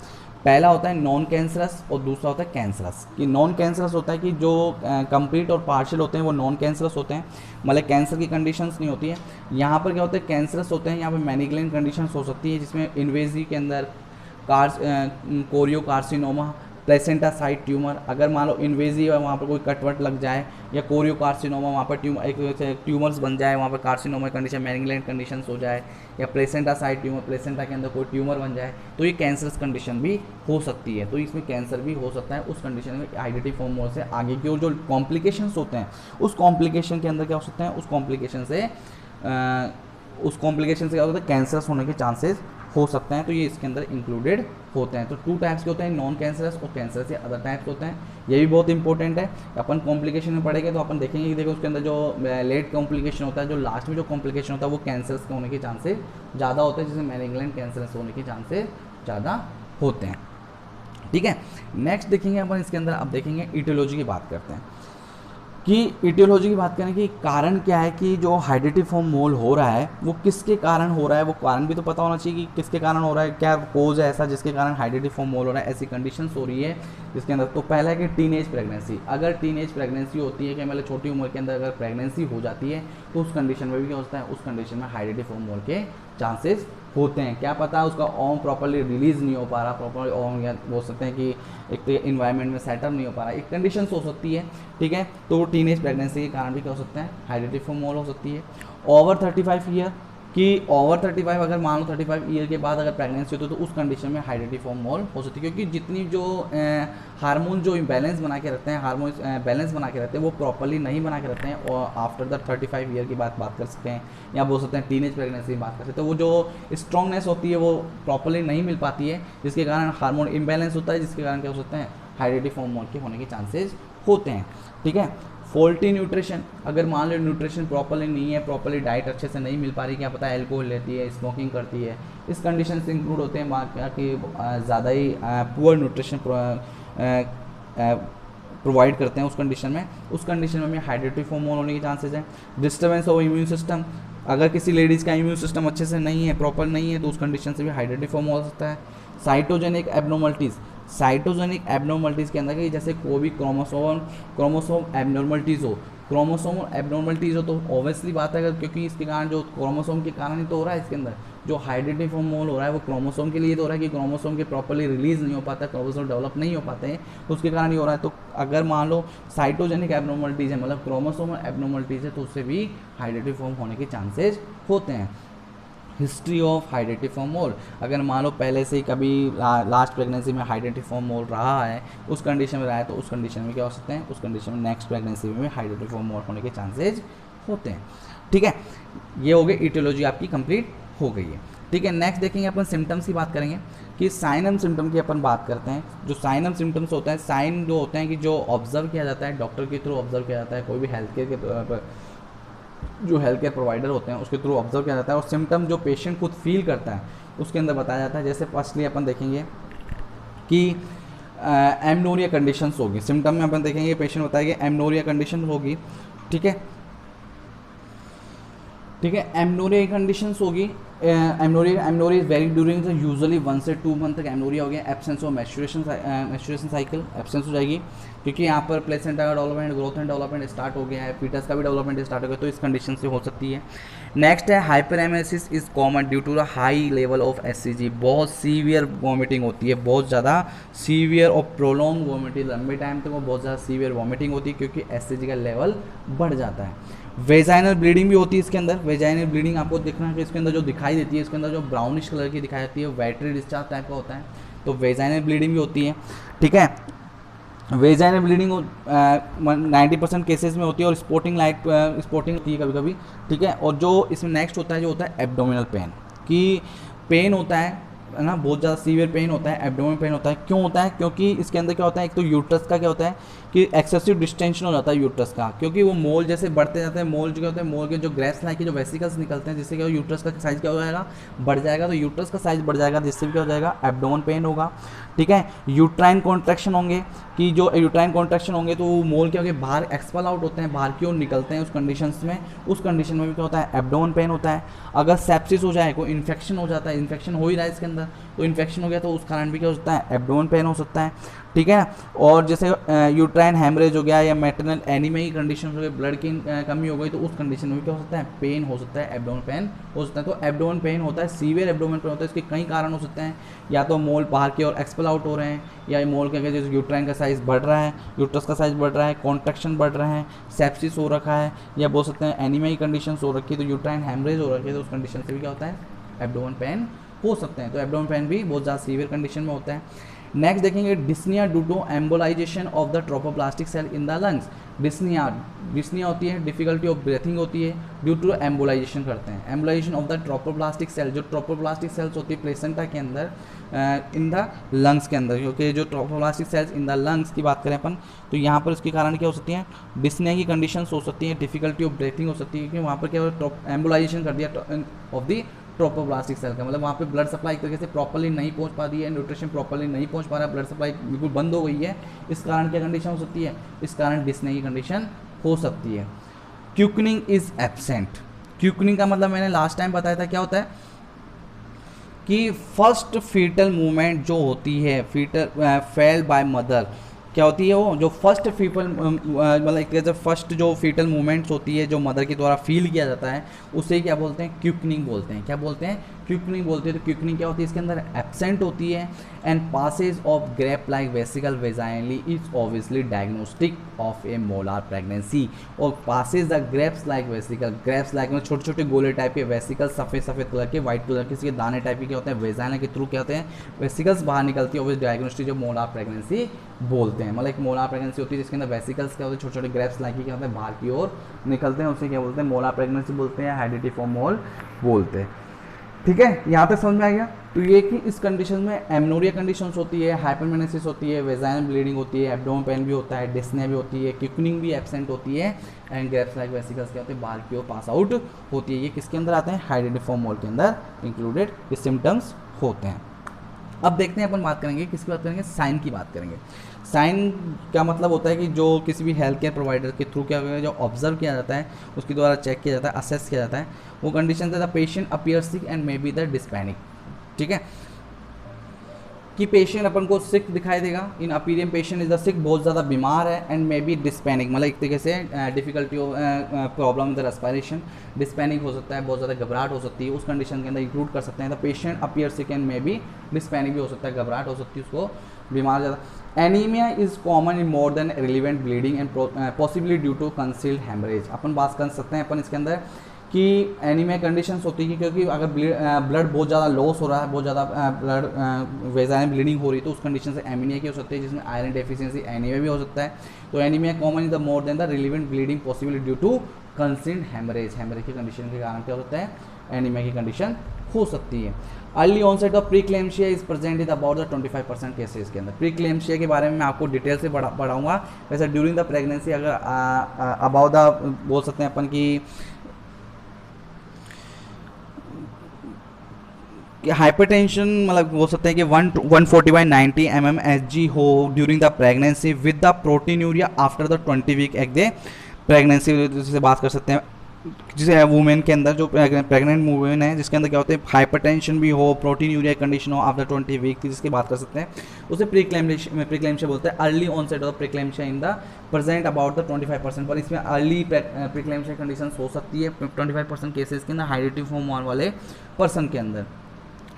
पहला होता है नॉन कैंसरस और दूसरा होता है कैंसरस। कि नॉन कैंसरस होता है कि जो कंप्लीट और पार्शियल होते हैं वो नॉन कैंसरस होते हैं, मतलब कैंसर की कंडीशंस नहीं होती है। यहाँ पर क्या होता है, कैंसरस होते हैं, यहाँ पर मैनिग्नेंट कंडीशंस हो सकती है, जिसमें इन्वेजिव के अंदर कोरियोकार्सिनोमा, प्लेसेंटा साइट ट्यूमर, अगर मान लो इन्वेजिव है वहाँ पर कोई कटवट लग जाए, या कोरियोकार्सिनोमा वहाँ पर ट्यूमर्स बन जाए, वहाँ पर कार्सिनोमा कंडीशन मैनिग्नेंट कंडीशंस हो जाए, या प्लेसेंटा साइट ट्यूमर, प्लेसेंटा के अंदर कोई ट्यूमर बन जाए, तो ये कैंसरस कंडीशन भी हो सकती है। तो इसमें कैंसर भी हो सकता है। उस कंडीशन में हाइडेटिफॉर्म मोल से आगे की और जो कॉम्प्लिकेशंस होते हैं, उस कॉम्प्लिकेशन के अंदर क्या हो सकते हैं, उस कॉम्प्लिकेशन से क्या होता है, कैंसरस होने के चांसेस हो सकते हैं, तो ये इसके अंदर इंक्लूडेड होते हैं। तो 2 टाइप्स के होते हैं, नॉन कैंसरस और कैंसरस या अदर टाइप्स होते हैं। ये भी बहुत इंपॉर्टेंट है। अपन कॉम्प्लिकेशन में पढ़ेंगे तो अपन देखेंगे कि देखो उसके अंदर जो लेट कॉम्प्लिकेशन होता है, जो लास्ट में जो कॉम्प्लिकेशन होता है वो कैंसरस के होने के चांसेस ज़्यादा होते हैं, जैसे मैलिग्नेंट कैंसरस होने के चांसेस ज़्यादा होते हैं। ठीक है, नेक्स्ट देखेंगे अपन इसके अंदर, अब देखेंगे ईटियोलॉजी की बात करते हैं कि ईटियोलॉजी की बात करें कि कारण क्या है कि जो हाइड्रेटिफॉर्म मोल हो रहा है वो किसके कारण हो रहा है, वो कारण भी तो पता होना चाहिए कि किसके कारण हो रहा है, क्या कोज है ऐसा जिसके कारण हाइड्रेटिफॉर्म मोल हो रहा है, ऐसी कंडीशंस हो रही है जिसके अंदर। तो पहला है कि टीनेज प्रेगनेंसी, अगर टीनेज प्रेगनेंसी होती है कि मतलब छोटी उम्र के अंदर अगर प्रेगनेंसी हो जाती है तो उस कंडीशन में भी क्या होता है, उस कंडीशन में हाइड्रेटिफॉर्म मोल के चांसेस होते हैं। क्या पता उसका ओम प्रॉपर्ली रिलीज नहीं हो पा रहा, प्रॉपर्ली ओम, या बोल सकते हैं कि एक तो इन्वायरमेंट में सेटअप नहीं हो पा रहा, एक कंडीशन हो सकती है। ठीक है, तो टीनेज प्रेगनेंसी के कारण भी क्या हो सकता है, हाइड्रेटिफॉर्म मोल हो सकती है। ओवर 35 ईयर कि ओवर 35 अगर मान लो 35 ईयर के बाद अगर प्रेगनेंसी होती है तो उस कंडीशन में हाइड्रेटिफॉर्म मोल हो सकती है, क्योंकि जितनी जो हार्मोन जो बैलेंस बना के रखते हैं, हार्मोन बैलेंस बना के रखते हैं वो प्रॉपर्ली नहीं बना के रखते हैं, और आफ्टर द 35 ईयर की बात कर सकते हैं, या बोल सकते हैं टीनेज प्रेगनेंसी की बात कर सकते हैं, तो वो जो स्ट्रॉन्गनेस होती है वो प्रॉपर्ली नहीं मिल पाती है, जिसके कारण हार्मोन इम्बैलेंस होता है, जिसके कारण क्या हो सकते हैं, हाइड्रेटिफॉर्म मोल के होने के चांसेस होते हैं। ठीक है, फॉल्टी न्यूट्रिशन, अगर मान लो न्यूट्रिशन प्रॉपर्ली नहीं है, प्रॉपर्ली डाइट अच्छे से नहीं मिल पा रही, क्या पता है अल्कोहल लेती है, स्मोकिंग करती है, इस कंडीशन से इंक्लूड होते हैं कि ज़्यादा ही पुअर न्यूट्रिशन प्रोवाइड करते हैं उस कंडीशन में, उस कंडीशन में हाइड्रेटिफॉर्म मोल होने के चांसेस हैं। डिस्टर्बेंस ऑफ इम्यून सिस्टम, अगर किसी लेडीज़ का इम्यून सिस्टम अच्छे से नहीं है, प्रॉपर नहीं है, तो उस कंडीशन से भी हाइड्रेटिफॉर्म हो सकता है। साइटोजेनिक एबनॉर्मलिटीज़, साइटोजेनिक एबनॉर्मलिटीज़ के अंदर कि जैसे कोई भी क्रोमोसोम एबनॉर्मलिटीज़ हो, क्रोमोसोम एबनॉर्मलिटीज़ हो, तो ऑब्वियसली बात है क्योंकि इसके कारण जो क्रोमोसोम के कारण ही तो हो रहा है, इसके अंदर जो हाइड्रेटिफॉर्म मोल हो रहा है वो क्रोमोसोम के लिए तो हो रहा है कि क्रोमोसोम के प्रॉपर्ली रिलीज नहीं हो पाता, क्रोमोसोम डेवलप नहीं हो पाते हैं, तो उसके कारण ही हो रहा है। तो अगर मान लो साइटोजेनिक एबनॉर्मलिटीज़ है, मतलब क्रोमोसोम एबनॉर्मलिटीज़ है, तो उससे भी हाइड्रेटिफॉर्म होने के चांसेस होते हैं। हिस्ट्री ऑफ हाइड्रेटिफॉर्म मोल, अगर मान लो पहले से ही कभी लास्ट प्रेगनेंसी में हाइड्रेटिफॉर्म मोल रहा है, उस कंडीशन में रहा है, तो उस कंडीशन में क्या हो सकते हैं, उस कंडीशन में नेक्स्ट प्रेगनेंसी में हाइड्रेटिफॉर्म मोल होने के चांसेस होते हैं। ठीक है, ये हो गई ईटियोलॉजी आपकी कंप्लीट हो गई है। ठीक है, नेक्स्ट देखेंगे अपन सिम्टम्स की बात करेंगे कि साइन एंड सिम्टम की अपन बात करते हैं। जो साइन एंड सिम्टम्स होते हैं, साइन जो होते हैं कि जो ऑब्जर्व किया जाता है, डॉक्टर के थ्रू ऑब्जर्व किया जाता है, कोई भी हेल्थ केयर के जो हेल्थ केयर प्रोवाइडर होते हैं उसके थ्रू ऑब्जर्व किया जाता है, और सिम्टम जो पेशेंट खुद फील करता है उसके अंदर बताया जाता है। जैसे फर्स्टली अपन देखेंगे कि एमनोरिया कंडीशंस होगी, सिम्टम में अपन देखेंगे पेशेंट बताएगा एमनोरिया कंडीशन होगी। ठीक है, ठीक है, एमनोरिया कंडीशंस होगी। Amenorrhoea is very during the usually 1 से 2 मंथ तक एमनोरिया हो गया। एब्सेंस ऑफ मैस्चुरेशन साइकिल एब्सेंस हो जाएगी, क्योंकि यहाँ पर प्लेसेंटा का development, growth and development start हो गया है, फीटस का भी डेवलपमेंट स्टार्ट हो गया, तो इस कंडीशन से हो सकती है। नेक्स्ट है hyperemesis is common due to the high level of HCG, बहुत सीवियर वॉमिटिंग होती है, बहुत ज़्यादा सीवियर और प्रोलॉन्ग वॉमिटिंग, लंबे टाइम तक वो बहुत ज़्यादा सीवियर वॉमिटिंग होती है क्योंकि एससीजी का लेवल बढ़ जाता है। वेजाइनल ब्लीडिंग भी होती है इसके अंदर। वेजाइनल ब्लीडिंग आपको देखना है कि इसके अंदर जो दिखाई देती है, इसके अंदर जो ब्राउनिश कलर की दिखाई देती है वैटरी डिस्चार्ज टाइप का होता है, तो वेजाइनल ब्लीडिंग भी होती है। ठीक है, वेजाइनल ब्लीडिंग 90% केसेस में होती है, और स्पोर्टिंग होती है कभी कभी। ठीक है, और जो इसमें नेक्स्ट होता है जो होता है एब्डोमिनल पेन, कि पेन होता है ना, बहुत ज़्यादा सीवियर पेन होता है, एब्डोमिनल पेन होता है। क्यों होता है? क्योंकि इसके अंदर क्या होता है, एक तो यूट्रस का क्या होता है कि एक्सेसिव डिस्टेंशन हो जाता है यूट्रस का, क्योंकि वो मोल जैसे बढ़ते जाते हैं, मोल जो क्या होते हैं, मोल के जो ग्रेप्स लाइक के जो वेसिकल्स निकलते हैं, जिससे क्या यूट्रस का साइज क्या हो जाएगा, बढ़ जाएगा। तो यूट्रस का साइज बढ़ जाएगा, जिससे भी क्या हो जाएगा, एब्डोमेन पेन होगा। ठीक है, यूट्राइन कॉन्ट्रैक्शन होंगे, कि जो यूट्राइन कॉन्ट्रैक्शन होंगे तो मोल क्या होंगे, बाहर एक्सपल आउट होते हैं, बाहर की ओर निकलते हैं। उस कंडीशंस में भी क्या होता है, एब्डोमेन पेन होता है। अगर सेप्सिस हो जाए, कोई इन्फेक्शन हो जाता है, इन्फेक्शन हो ही रहा है इसके अंदर, तो इन्फेक्शन हो गया तो उस कारण भी क्या हो सकता है, एब्डोमेन पेन हो सकता है। ठीक है, और जैसे यूट्राइन हेमरेज हो गया या मैटरनल एनीमिया की कंडीशन हो गई, ब्लड की कमी हो गई, तो उस कंडीशन में क्या हो सकता है, पेन हो सकता है, एब्डोमेन पेन हो सकता है। तो एब्डोमेन पेन होता है, सीवियर एब्डोमेन पेन होता है। इसके कई कारण हो सकते हैं, या तो मोल बाहर की ओर एक्सपेल आउट हो रहे हैं, या मोल के जैसे यूट्राइन का साइज बढ़ रहा है, यूट्रस का साइज बढ़ रहा है, कॉन्ट्रैक्शन बढ़ रहे हैं, सेप्सिस हो रखा है, या बोल सकते हैं एनीमिया की कंडीशन हो रखी है, तो यूट्राइन हेमरेज हो रखी है, तो उस कंडीशन से भी क्या होता है, एब्डोमेन पेन हो सकते हैं। तो एब्डोमेन पेन भी बहुत ज़्यादा सीवियर कंडीशन में होता है। नेक्स्ट देखेंगे dyspnoea due to embolization of the trophoblastic cell in the lungs. Dyspnoea dyspnoea होती है, डिफिकल्टी ऑफ ब्रीथिंग होती है, ड्यू टू एम्बोलाइजेशन करते हैं, embolisation of the trophoblastic cell, जो ट्रोपोप्लास्टिक सेल्स होती है प्लेसेंटा के अंदर इन द लंग्स के अंदर, क्योंकि जो ट्रोपोप्लास्टिक सेल्स इन द लंग्स की बात करें अपन, तो यहाँ पर उसके कारण क्या हो सकती है, डिस्निया की कंडीशंस हो सकती हैं, डिफिकल्टी ऑफ ब्रीथिंग हो सकती है, क्योंकि वहाँ पर क्या हो एम्बोलाइजेशन कर दिया ऑफ दी ट्रोपोप्लास्टिक सेल का, मतलब वहाँ पे ब्लड सप्लाई एक तरीके से प्रॉपर्ली नहीं पहुँच पाती है, न्यूट्रिशन प्रॉपर्ली नहीं पहुँच पा रहा है, ब्लड सप्लाई बिल्कुल बंद हो गई है, इस कारण क्या कंडीशन हो सकती है, इस कारण डिस्ने की कंडीशन हो सकती है। क्यूकनिंग इज एब्सेंट। क्यूकनिंग का मतलब मैंने लास्ट टाइम बताया था क्या होता है कि फर्स्ट फीटल मूवमेंट जो होती है फीटल फेल बाय मदर, क्या होती है वो जो फर्स्ट फीटल मतलब एक तरह से फर्स्ट जो फीटल मूवमेंट्स होती है जो मदर के द्वारा फील किया जाता है उसे क्या बोलते हैं, क्यूकनिंग बोलते हैं। क्या बोलते हैं, क्यूकनिंग बोलते हैं। तो क्यूकनिंग क्या होती है, इसके अंदर एब्सेंट होती है and passage of grape like vesicle vaginally is obviously diagnostic of a molar pregnancy. और passage the grapes like vesicle, grapes like में छोटे छोटे गोले टाइप के वेसिकल, सफ़ेद सफ़ेद कलर के, व्हाइट कलर के, इसके दाने टाइप के क्या होते हैं, वेजाइना के थ्रू क्या होते हैं, वेसिकल्स बाहर निकलती है, और डायग्नोस्टिक जो मोलार प्रेगनेंसी बोलते हैं। मतलब एक मोलार प्रेगनेंसी होती है जिसके अंदर वेसिकल्स क्या होते हैं, छोटे छोटे ग्रेप्स लाइक क्या होते हैं, बाहर की ओर निकलते हैं, उसे क्या बोलते हैं, मोलार प्रेगनेंसी बोलते हैं, हेरिडिटिफॉर्म मोल बोलते हैं। ठीक है, यहाँ तक समझ में आ गया। तो ये कि इस कंडीशन में एमनोरिया कंडीशंस होती है, हाइपरमेनेसिस होती है, वेजाइनल ब्लीडिंग होती है, एब्डोमेन पेन भी होता है, डिस्निया भी होती है, क्यूकनिंग भी एब्सेंट होती है, एंड ग्रेप्स लाइक वेसिकल्स क्या होते हैं, बाहर की ओर पास आउट होती है। ये किसके अंदर आते हैं, हेरिडिटिफॉर्म मोल के अंदर इंक्लूडेड ये सिम्टम्स होते हैं। अब देखते हैं अपन बात करेंगे किसकी बात करेंगे, साइन की बात करेंगे। साइन का मतलब होता है कि जो किसी भी हेल्थ केयर प्रोवाइडर के थ्रू क्या जो ऑब्जर्व किया जाता है, उसके द्वारा चेक किया जाता है, असेस किया जाता है, वो कंडीशन है the patient appear sick and may be the dyspnoeic. ठीक है, कि पेशेंट अपन को सिक दिखाई देगा, in appearance patient is the sick, बहुत ज़्यादा बीमार है, एंड मे बी डिस्पैनिक, मतलब एक तरीके से डिफिकल्टी प्रॉब्लम द रेस्पिरेशन, डिस्पैनिक हो सकता है, बहुत ज़्यादा घबराहट हो सकती है, उस कंडीशन के अंदर इंक्लूड कर सकते हैं। The patient appear sick and may be dyspnoeic भी हो सकता है, घबराहट हो सकती है, उसको बीमार ज़्यादा। Anaemia is common in more than relevant bleeding and possibly due to concealed haemorrhage. अपन बात कर सकते हैं अपन इसके अंदर कि एनीमिया कंडीशंस होती है क्योंकि अगर ब्लड बहुत ज़्यादा लॉस हो रहा है, बहुत ज़्यादा ब्लड वेजाइनल ब्लीडिंग हो रही है, तो उस कंडीशन से एनीमिया की हो सकती है, जिसमें आयरन डेफिशिएंसी एनीमिया भी हो सकता है। तो anaemia common in the more than the relevant bleeding possibly due to concealed haemorrhage. Haemorrhage की कंडीशन के कारण क्या होता है, एनीमिया की कंडीशन हो सकती है। Early onset of preeclampsia is present in about the 25% cases के अंदर। प्रीक्लेम्शिया के बारे में मैं आपको डिटेल से बढ़ाऊंगा। वैसे ड्यूरिंग द प्रेगनेंसी अगर अबाउट द बोल सकते हैं अपन की हाइपरटेंशन, मतलब बोल सकते हैं कि 140/90 mmHg हो during the pregnancy with the proteinuria after the 20 week of the pregnancy, जिसे बात कर सकते हैं जिसे वुमेन के अंदर जो प्रेग्नेंट वुमेन है जिसके अंदर क्या होते हैं हाइपरटेंशन भी हो, प्रोटीन यूरिया कंडीशन हो आफ्टर 20 वीक की, जिसकी बात कर सकते हैं, उसे प्रीक्लेम्शिया बोलते हैं। Early onset of preeclampsia in the present about the 25%, पर इसमें अर्ली प्रीक्लेम्शिया कंडीशन हो सकती है 25% केसेस के अंदर हेरिडिटिफॉर्म वाले पर्सन के अंदर।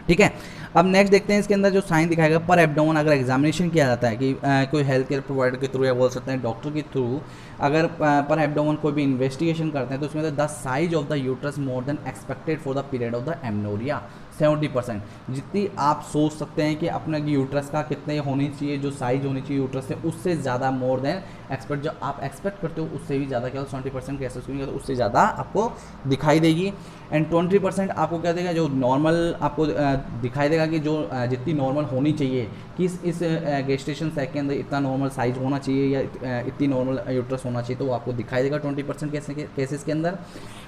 ठीक है, अब नेक्स्ट देखते हैं इसके अंदर जो साइन दिखाएगा पर एब्डोमेन। अगर एग्जामिनेशन किया जाता है कि कोई हेल्थ केयर प्रोवाइडर के थ्रू या बोल सकते हैं डॉक्टर के थ्रू, अगर पर एब्डोमेन कोई भी इन्वेस्टिगेशन करते हैं तो उसमें the size of the uterus more than expected for the period of the amenorrhoea 70%, जितनी आप सोच सकते हैं कि अपने यूट्रस का कितने होनी चाहिए, जो साइज होनी चाहिए यूट्रस से, उससे ज़्यादा मोर देन एक्सपेक्ट, जो आप एक्सपेक्ट करते हो उससे भी ज़्यादा क्या 70% केसेस होंगे तो उससे ज़्यादा आपको दिखाई देगी। एंड 20% आपको क्या देगा, जो नॉर्मल आपको दिखाई देगा कि जो जितनी नॉर्मल होनी चाहिए कि इस गेस्टेशन साइकिल के अंदर इतना नॉर्मल साइज होना चाहिए या इतनी नॉर्मल यूट्रस होना चाहिए, तो वो आपको दिखाई देगा 20% केसेस के अंदर।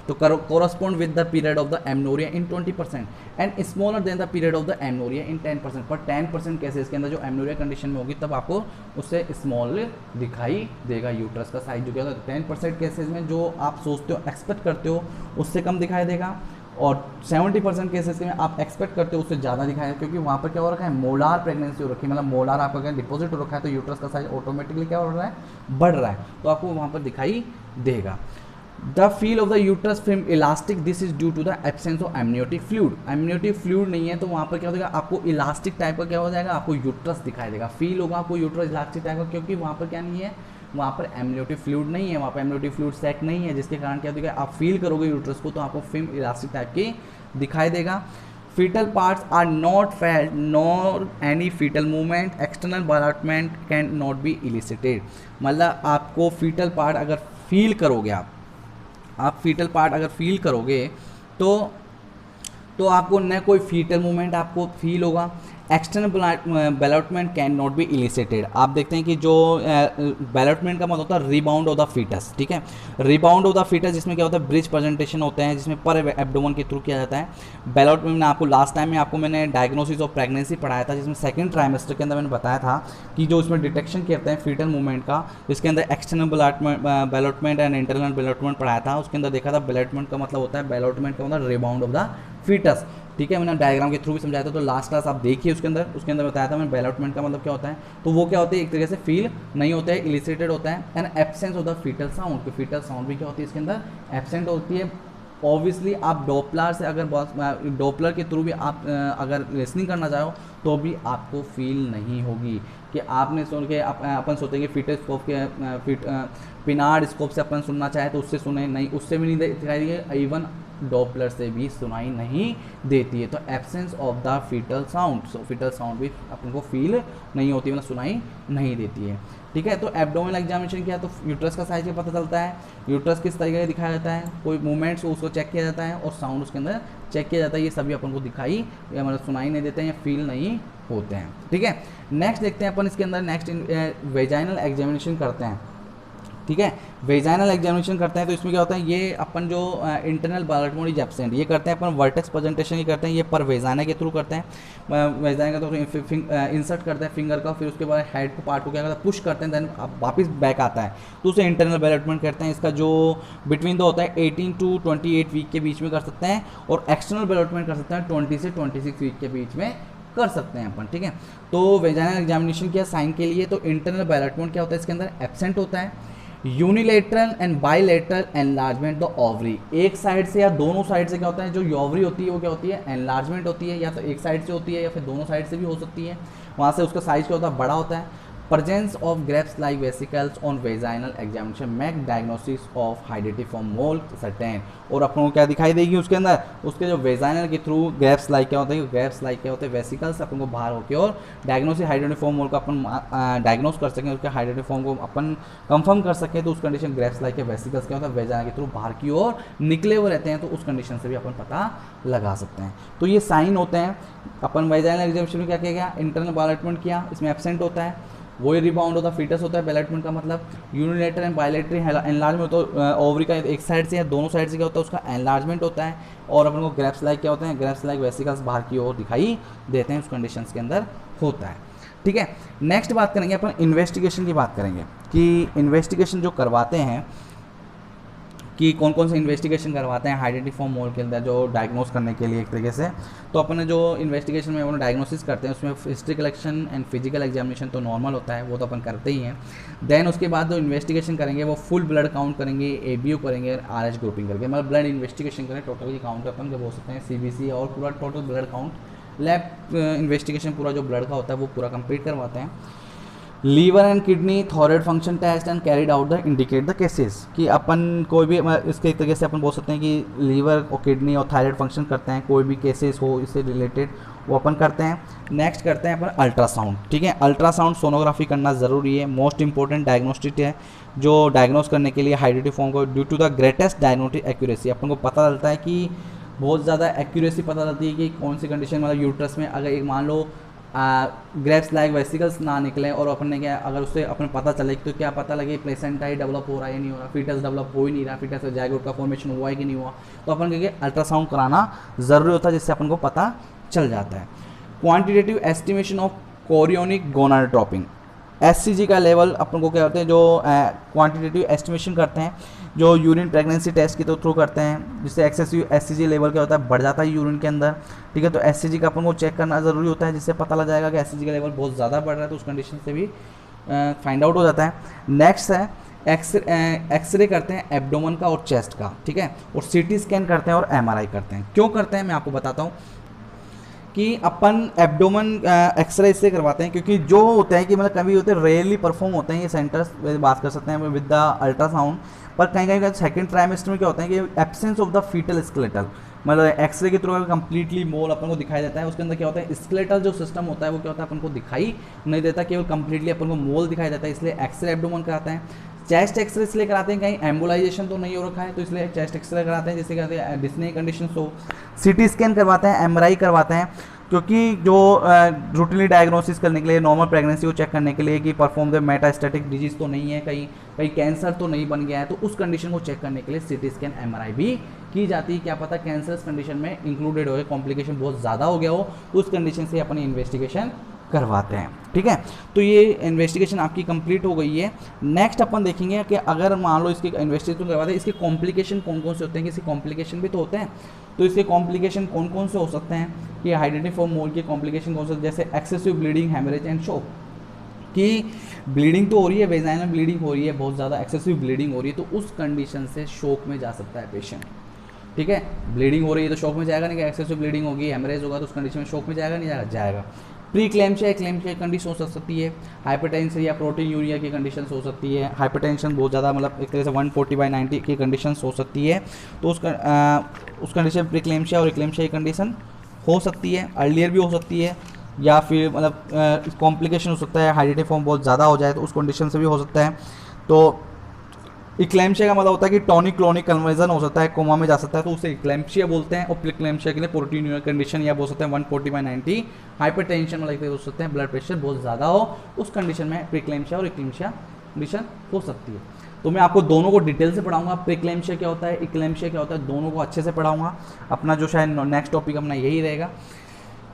तो correspond with the period of the amenorrhoea in 20% and smaller than the period of the amenorrhoea in 10%। पर 10% केसेस के अंदर जो एमनोरिया कंडीशन में होगी तब आपको उससे स्मॉल दिखाई देगा यूट्रस का साइज, जो क्या होता है 10% केसेस में जो आप सोचते हो एक्सपेक्ट करते हो उससे कम दिखाई देगा, और 70% केसेस में आप एक्सपेक्ट करते हो उससे ज़्यादा दिखाएगा, क्योंकि वहाँ पर क्या हो रखा है, मोलार प्रेगनेंसी हो रखी है, मतलब मोलार आपका क्या डिपॉजिट हो रखा है, तो यूट्रस का साइज ऑटोमेटिकली क्या हो रहा है, बढ़ रहा है, तो आपको वहाँ पर दिखाई देगा। The feel of the uterus firm elastic, this is due to the absence of amniotic fluid. Amniotic fluid नहीं है तो वहाँ पर क्या हो जाएगा, आपको इलास्टिक टाइप का क्या हो जाएगा, आपको यूट्रस दिखाई देगा, फील होगा आपको यूट्रस इलास्टिक टाइप का, क्योंकि वहाँ पर क्या नहीं है, वहाँ पर एमनियोटिक फ्लूइड नहीं है, वहाँ पर एमनियोटिक फ्लूइड सैक नहीं है, जिसके कारण क्या होगा, आप फील करोगे यूट्रस को तो आपको फिल्म इलास्टिक टाइप की दिखाई देगा। fetal parts are not felt nor any fetal movement, external development can not be elicited। मतलब आपको fetal part अगर फील करोगे आप fetal part अगर फील करोगे तो आपको न कोई फीटल मूवमेंट आपको फील होगा, external development can not be elicited. आप देखते हैं कि जो डेवलपमेंट का मतलब होता है रिबाउंड ऑफ द फीटस, ठीक है, रिबाउंड ऑफ द फीटस, जिसमें क्या होता है ब्रिज प्रेजेंटेशन होते हैं, जिसमें पर एब्डोमेन के थ्रू किया जाता है। डेवलपमेंट में आपको लास्ट टाइम में आपको मैंने डायग्नोसिस ऑफ प्रेगनेंसी पढ़ाया था, जिसमें सेकंड ट्राइमेस्टर के अंदर मैंने बताया था कि जो इसमें डिटेक्शन करते हैं फीटल मूवमेंट का, इसके अंदर external development and internal development पढ़ाया था। उसके अंदर देखा था डेवलपमेंट का मतलब होता है, डेवलपमेंट का मतलब रिबाउंड ऑफ द फीटस, ठीक है, मैंने डायग्राम के थ्रू भी समझाया था, तो लास्ट क्लास आप देखिए उसके अंदर बताया था मैंने डेवलपमेंट का मतलब क्या होता है। तो वो क्या होता है, एक तरीके से फील नहीं होता है, इलिसिटेड होता है। And absence of the fetal sound, fetal sound भी क्या होती है इसके अंदर एब्सेंट होती है। ऑब्वियसली आप डॉपलर से अगर डॉपलर के थ्रू भी आप अगर लिसनिंग करना चाहो तो भी आपको फील नहीं होगी कि आपने सुन के अपन सोचेंगे फीटल स्कोप के पिनार्ड स्कोप से अपन सुनना चाहे तो उससे सुने नहीं, उससे भी नहीं दिखाई देगी, इवन डॉपलर से भी सुनाई नहीं देती है। तो absence of the fetal sound, so fetal sound भी अपन को फील नहीं होती, मतलब सुनाई नहीं देती है, ठीक है। तो एब्डोमिनल एग्जामिनेशन किया तो यूट्रस का साइज पता चलता है, यूट्रस किस तरीके से दिखाया जाता है, कोई मूवमेंट्स उसको चेक किया जाता है और साउंड उसके अंदर चेक किया जाता है। ये सभी अपन को दिखाई या मतलब सुनाई नहीं देते हैं या फील नहीं होते हैं, ठीक है। नेक्स्ट देखते हैं अपन इसके अंदर, नेक्स्ट वेजाइनल एग्जामिनेशन करते हैं, ठीक है। वेजाइनल एग्जामिनेशन करते हैं तो इसमें क्या होता है, ये अपन जो इंटरनल बायोटमोड इज एब्सेंट ये करते हैं अपन, वर्टेक्स प्रेजेंटेशन ये करते हैं, ये पर वेजाइना के थ्रू करते हैं। वेजाइना का तो इंसर्ट करते हैं फिंगर का, फिर उसके बाद हेड को पार्ट को क्या करता है पुश करते हैं, देन वापस बैक आता है तो उसे इंटरनल डेवलपमेंट करते हैं। इसका जो बिटवीन दो होता है 18 to 28 वीक के बीच में कर सकते हैं, और एक्सटर्नल डेवलपमेंट कर सकते हैं 20 से 26 वीक के बीच में कर सकते हैं अपन, ठीक है। तो वेजाइनल एग्जामिनेशन किया साइन के लिए, तो इंटरनल डेवलपमेंट क्या होता है इसके अंदर एब्सेंट होता है। Unilateral and bilateral enlargement the ovary, एक साइड से या दोनों साइड से क्या होता है, जो ओवरी होती है वो क्या होती है एनलार्जमेंट होती है, या तो एक साइड से होती है या फिर दोनों साइड से भी हो सकती है, वहाँ से उसका साइज क्या होता है बड़ा होता है। Presence of grapes like vesicles on vaginal examination make diagnosis of hydatidiform mole certain, और अपनों को क्या दिखाई देगी उसके अंदर, उसके जो वेजाइनल के थ्रू ग्रेप्स लाइक क्या होते हैं, ग्रेप्स लाइक क्या होते हैं वेसिकल्स अपन को बाहर होकर, और डायग्नोसिस हाइडेटिफॉर्म मोल को अपन डायग्नोस कर सकें, उसके हाइडेटिफॉर्म को अपन कंफर्म कर सकें, तो उस कंडीशन ग्रेप्स लाइक के वेसिकल्स क्या होता है वेजाइनल के थ्रू बाहर की ओर निकले हुए रहते हैं, तो उस कंडीशन से भी अपन पता लगा सकते हैं। तो ये साइन होते हैं। अपन वेजाइनल एग्जामिनेशन में क्या किया गया, इंटरनल डेवलपमेंट किया, इसमें एब्सेंट होता है, वही रिबाउंड ऑफ द फीटस होता है डेवलपमेंट का मतलब। यूनिलेटरल एंड बायलेटरल एनलार्जमेंट होता है, ओवरी का एक साइड से या दोनों साइड से क्या होता है उसका एनलार्जमेंट होता है, और अपन को ग्रेप्स लाइक क्या होते हैं, ग्रेप्स लाइक वेसिकल्स बाहर की ओर दिखाई देते हैं, उस कंडीशंस के अंदर होता है, ठीक है। नेक्स्ट बात करेंगे अपन इन्वेस्टिगेशन की बात करेंगे कि इन्वेस्टिगेशन जो करवाते हैं कि कौन कौन से इन्वेस्टिगेशन करवाते हैं हाइडेटिफॉर्म मोल के अंदर जो डायग्नोस करने के लिए एक तरीके से। तो अपन जो इन्वेस्टिगेशन में अपन डायग्नोसिस करते हैं उसमें history collection and physical examination तो नॉर्मल होता है, वो तो अपन करते ही हैं। देन उसके बाद जो इन्वेस्टिगेशन करेंगे वो फुल ब्लड काउंट करेंगे, ABO करेंगे, RH ग्रुपिंग करके, मतलब ब्लड इन्वेस्टिगेशन करें, टोटली काउंट अपन जब हो सकते हैं CBC और पूरा total blood count, lab investigation पूरा जो ब्लड का होता है वो पूरा कंप्लीट करवाते हैं। Liver and kidney thyroid function test and carried out the indicate the cases, कि अपन कोई भी इसके एक तरीके से अपन बोल सकते हैं कि लीवर और किडनी और थायराइड फंक्शन करते हैं, कोई भी केसेस हो इससे रिलेटेड वो अपन करते हैं। नेक्स्ट करते हैं अपन अल्ट्रासाउंड, ठीक है। अल्ट्रासाउंड सोनोग्राफी करना ज़रूरी है, मोस्ट इंपॉर्टेंट डायग्नोस्टिक है जो डायग्नोस करने के लिए हाइडेटिफॉर्म को, due to the greatest diagnostic accuracy, अपन को पता चलता है कि बहुत ज़्यादा एक्यूरेसी पता चलती है कि कौन सी कंडीशन मतलब यूट्रस में अगर एक मान लो ग्रेप्स लाइक वेसिकल्स ना निकले और अपन ने क्या अगर उससे अपन पता चले तो क्या पता लगे प्लेसेंटा ही डेवलप हो रहा है या नहीं हो रहा, फीटस डेवलप हो ही नहीं रहा, फीटस में जायगोट का फॉर्मेशन हुआ है कि नहीं हुआ, तो अपन क्या अल्ट्रासाउंड कराना ज़रूरी होता है जिससे अपन को पता चल जाता है। Quantitative estimation of chorionic gonadotropin, SCG का लेवल अपन को क्या होते हैं जो क्वांटिटेटिव एस्टिमेशन करते हैं जो यूरिन प्रेगनेंसी टेस्ट के थ्रू करते हैं, जिससे एक्सेसिव SCG लेवल क्या होता है बढ़ जाता है यूरिन के अंदर, ठीक है। तो SCG का अपन को चेक करना ज़रूरी होता है जिससे पता लग जाएगा कि SCG का लेवल बहुत ज़्यादा बढ़ रहा है, तो उस कंडीशन से भी फाइंड आउट हो जाता है। नेक्स्ट है एक्सरे करते हैं एब्डोमेन का और चेस्ट का, ठीक है, और CT स्कैन करते हैं और MRI करते हैं। क्यों करते हैं मैं आपको बताता हूँ कि अपन एब्डोमेन एक्सरे इससे करवाते हैं क्योंकि जो होता है कि मतलब कभी होते हैं रेयरली परफॉर्म होते हैं ये सेंटर्स, बात कर सकते हैं विद द अल्ट्रासाउंड, पर कहीं कहीं सेकंड ट्राइमेस्टर में क्या होता है कि absence of the fetal skeletal, मतलब एक्सरे के थ्रू कंप्लीटली मोल अपन को दिखाई देता है। उसके अंदर क्या होता है, स्केलेटल जो सिस्टम होता है वो क्या होता है अपन को दिखाई नहीं देता, केवल कंप्लीटली अपन को मोल दिखाई देता है, इसलिए एक्सरे एब्डोमेन कराते हैं। चेस्ट एक्सरे इसलिए कराते हैं कहीं एम्बुलाइजेशन तो नहीं हो रखा है, तो इसलिए चेस्ट एक्सरे कराते हैं, जैसे कहते हैं डिस्ने कंडीशन हो। सीटी स्कैन करवाते हैं, एमआरआई करवाते हैं, क्योंकि जो रूटीनली डायग्नोसिस करने के लिए, नॉर्मल प्रेगनेंसी को चेक करने के लिए कि परफॉर्म द मेटास्टैटिक डिजीज तो नहीं है, कहीं कहीं कैंसर तो नहीं बन गया है, तो उस कंडीशन को चेक करने के लिए सीटी स्कैन एमआरआई भी की जाती है। क्या पता कैंसरस कंडीशन में इंक्लूडेड हो, कॉम्प्लिकेशन बहुत ज़्यादा हो गया हो, तो उस कंडीशन से अपनी इन्वेस्टिगेशन करवाते हैं। ठीक है, तो ये इन्वेस्टिगेशन आपकी कंप्लीट हो गई है। नेक्स्ट अपन देखेंगे कि अगर मान लो इसकी इन्वेस्टिगेशन करवाते हैं, इसके कॉम्प्लिकेशन कौन कौन से होते हैं, किसी कॉम्प्लिकेशन भी तो होते हैं, तो इसके कॉम्प्लिकेशन कौन कौन से हो सकते हैं कि हाइडेटिफॉर्म मोल के कॉम्प्लिकेशन कौन से, जैसे excessive bleeding, haemorrhage and shock, कि ब्लीडिंग तो हो रही है, वेजाइनल ब्लीडिंग हो रही है, बहुत ज़्यादा एक्सेसिव ब्लीडिंग हो रही है, तो उस कंडीशन से शॉक में जा सकता है पेशेंट। ठीक है, ब्लीडिंग हो रही है तो शॉक में जाएगा नहीं, कि एक्सेसिव ब्लीडिंग होगी, हेमरेज होगा तो उस कंडीशन में शॉक में जाएगा नहीं, जाएगा जाएगा। प्री क्लैम्शिया, एक्लैम्शिया की कंडीशन हो सकती है, हाइपरटेंशन या प्रोटीन यूरिया की कंडीशन हो सकती है, हाइपरटेंशन बहुत ज़्यादा मतलब एक तरह से 140/90 की कंडीशन हो सकती है, तो उस कंडीशन प्री क्लैम्शिया और एक्लैम्शिया की कंडीशन हो सकती है, अर्लियर भी हो सकती है, या फिर मतलब कॉम्प्लिकेशन हो सकता है, हाइडेटिफॉर्म बहुत ज़्यादा हो जाए तो उस कंडीशन से भी हो सकता है। तो इक्लेम्शिया का मतलब होता है कि टॉनिक क्लोनिक कन्वर्जन हो सकता है, कोमा में जा सकता है, तो उसे इक्लेम्शिया बोलते हैं। और प्रीक्लेम्शिया के लिए प्रोटीन कंडीशन या बोल सकते हैं 140/90, हाइपरटेंशन मतलब हो सकते हैं ब्लड प्रेशर बहुत ज़्यादा हो, उस कंडीशन में प्रीक्लेम्शिया और इक्लेम्शिया कंडीशन हो सकती है। तो मैं आपको दोनों को डिटेल से पढ़ाऊंगा, प्रीक्लेम्शिया क्या होता है, इक्लेम्शिया क्या होता है, दोनों को अच्छे से पढ़ाऊंगा। अपना जो शायद नेक्स्ट टॉपिक अपना यही रहेगा।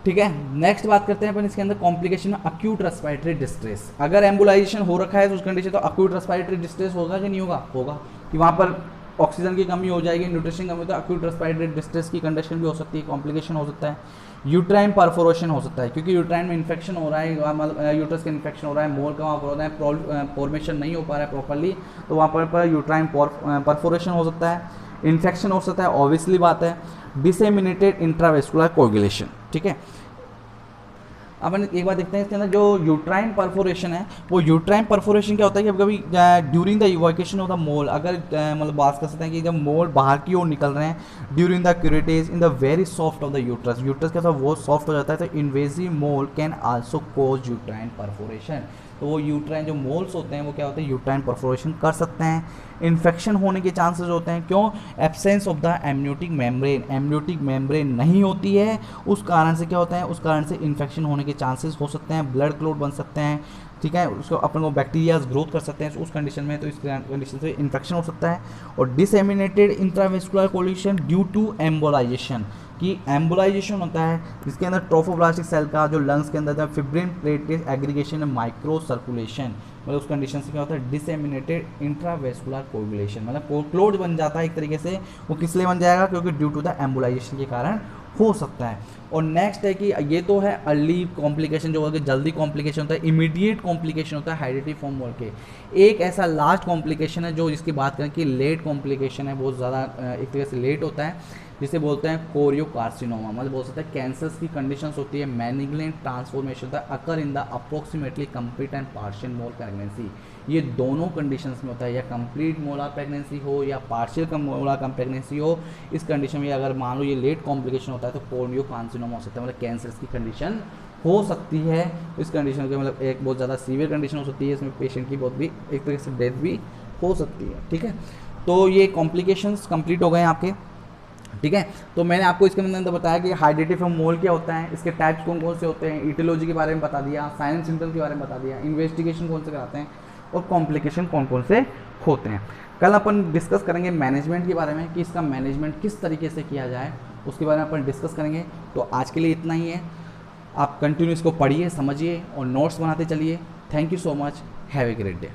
ठीक है, नेक्स्ट बात करते हैं अपन इसके अंदर कॉम्प्लिकेशन में अक्यूट रेस्पिरेटरी डिस्ट्रेस। अगर एम्बुलाइजेशन हो रखा है तो उस कंडीशन तो अक्यूट रेस्पिरेटरी डिस्ट्रेस होगा कि नहीं होगा, होगा, कि वहाँ पर ऑक्सीजन की कमी हो जाएगी, न्यूट्रिशन की कमी, तो अक्यूट रेस्पिरेटरी डिस्ट्रेस की कंडीशन भी हो सकती है, कॉम्प्लिकेशन हो सकता है। यूट्राइन परफोरेशन हो सकता है, क्योंकि यूट्राइन में इन्फेक्शन हो रहा है, मतलब यूट्रस का इन्फेक्शन हो रहा है, मोल का वहाँ पर होता है, फॉर्मेशन नहीं हो पा रहा है प्रॉपरली, तो वहाँ पर यूट्राइन परफोरेशन हो सकता है, इन्फेक्शन हो सकता है, ऑब्वियसली बात है। Disseminated intravascular coagulation. ठीक है, अपन एक बार देखते हैं इसके अंदर जो यूट्राइन परफोरेशन है, वो यूट्राइन परफोरेशन क्या होता है कि कभी during the evacuation of the mole, अगर मतलब बात कर सकते हैं कि जब मोल बाहर की ओर निकल रहे हैं during the curettage in the very soft of the uterus, uterus क्या होता है वो सॉफ्ट हो जाता है, तो invasive mole can also cause uterine perforation. तो वो यूट्राइन जो मोल्स होते हैं वो क्या होते हैं, यूट्राइन परफोरेशन कर सकते हैं। इन्फेक्शन होने के चांसेस होते हैं, क्यों, absence of the amniotic membrane, amniotic membrane नहीं होती है, उस कारण से क्या होता है, उस कारण से इन्फेक्शन होने के चांसेस हो सकते हैं, ब्लड क्लॉट बन सकते हैं। ठीक है, उसको अपन को बैक्टीरियाज ग्रोथ कर सकते हैं उस कंडीशन में, तो इस कंडीशन से इन्फेक्शन हो सकता है। और disseminated intravascular coagulation due to embolization, कि एम्बुलाइजेशन होता है जिसके अंदर ट्रोफोब्लास्टिक सेल का जो लंग्स के अंदर fibrin platelet aggregation micro circulation, मतलब उस कंडीशन से क्या होता है, डिसेमिनेटेड इंट्रावेस्कुलर कोगुलेशन, मतलब क्लोट बन जाता है एक तरीके से। वो किस लिए बन जाएगा, क्योंकि ड्यू टू द एम्बुलाइजेशन के कारण हो सकता है। और नेक्स्ट है कि ये तो है अर्ली कॉम्प्लिकेशन, जो होता है जल्दी कॉम्प्लिकेशन होता है, इमीडिएट कॉम्प्लिकेशन होता है हाइडेटिफॉर्म मोल के। एक ऐसा लास्ट कॉम्प्लिकेशन है जो जिसकी बात करें कि लेट कॉम्प्लिकेशन है, बहुत ज़्यादा एक तरीके से लेट होता है, जिसे बोलते हैं कोरियोकार्सिनोमा, मतलब बोल सकते हैं कैंसर्स की कंडीशंस होती है, मैनिग्नेंट ट्रांसफॉर्मेशन होता है, occur in the approximately complete and partial mole pregnancy. ये दोनों कंडीशंस में होता है, या कंप्लीट मोलार प्रेगनेंसी हो या पार्शियल मोलार प्रेगनेंसी हो, इस कंडीशन में अगर मान लो ये लेट कॉम्प्लिकेशन होता है तो कोरियोकार्सिनोमा हो सकता है, मतलब कैंसर्स की कंडीशन हो सकती है। इस कंडीशन के मतलब एक बहुत ज़्यादा सीवियर कंडीशन हो सकती है, इसमें पेशेंट की बहुत भी एक तरीके से डेथ भी हो सकती है। ठीक है, तो ये कॉम्प्लिकेशंस कंप्लीट हो गए हैं आपके। ठीक है, तो मैंने आपको इसके अंदर बताया कि हाइडेटिफॉर्म मोल क्या होता है, इसके टाइप्स कौन कौन से होते हैं, ईटियोलॉजी के बारे में बता दिया, साइन एंड सिम्टम्स के बारे में बता दिया, इन्वेस्टिगेशन कौन से कराते हैं, और कॉम्प्लिकेशन कौन कौन से होते हैं। कल अपन डिस्कस करेंगे मैनेजमेंट के बारे में, कि इसका मैनेजमेंट किस तरीके से किया जाए, उसके बारे में अपन डिस्कस करेंगे। तो आज के लिए इतना ही है, आप कंटिन्यू इसको पढ़िए, समझिए और नोट्स बनाते चलिए। Thank you so much, have a great day.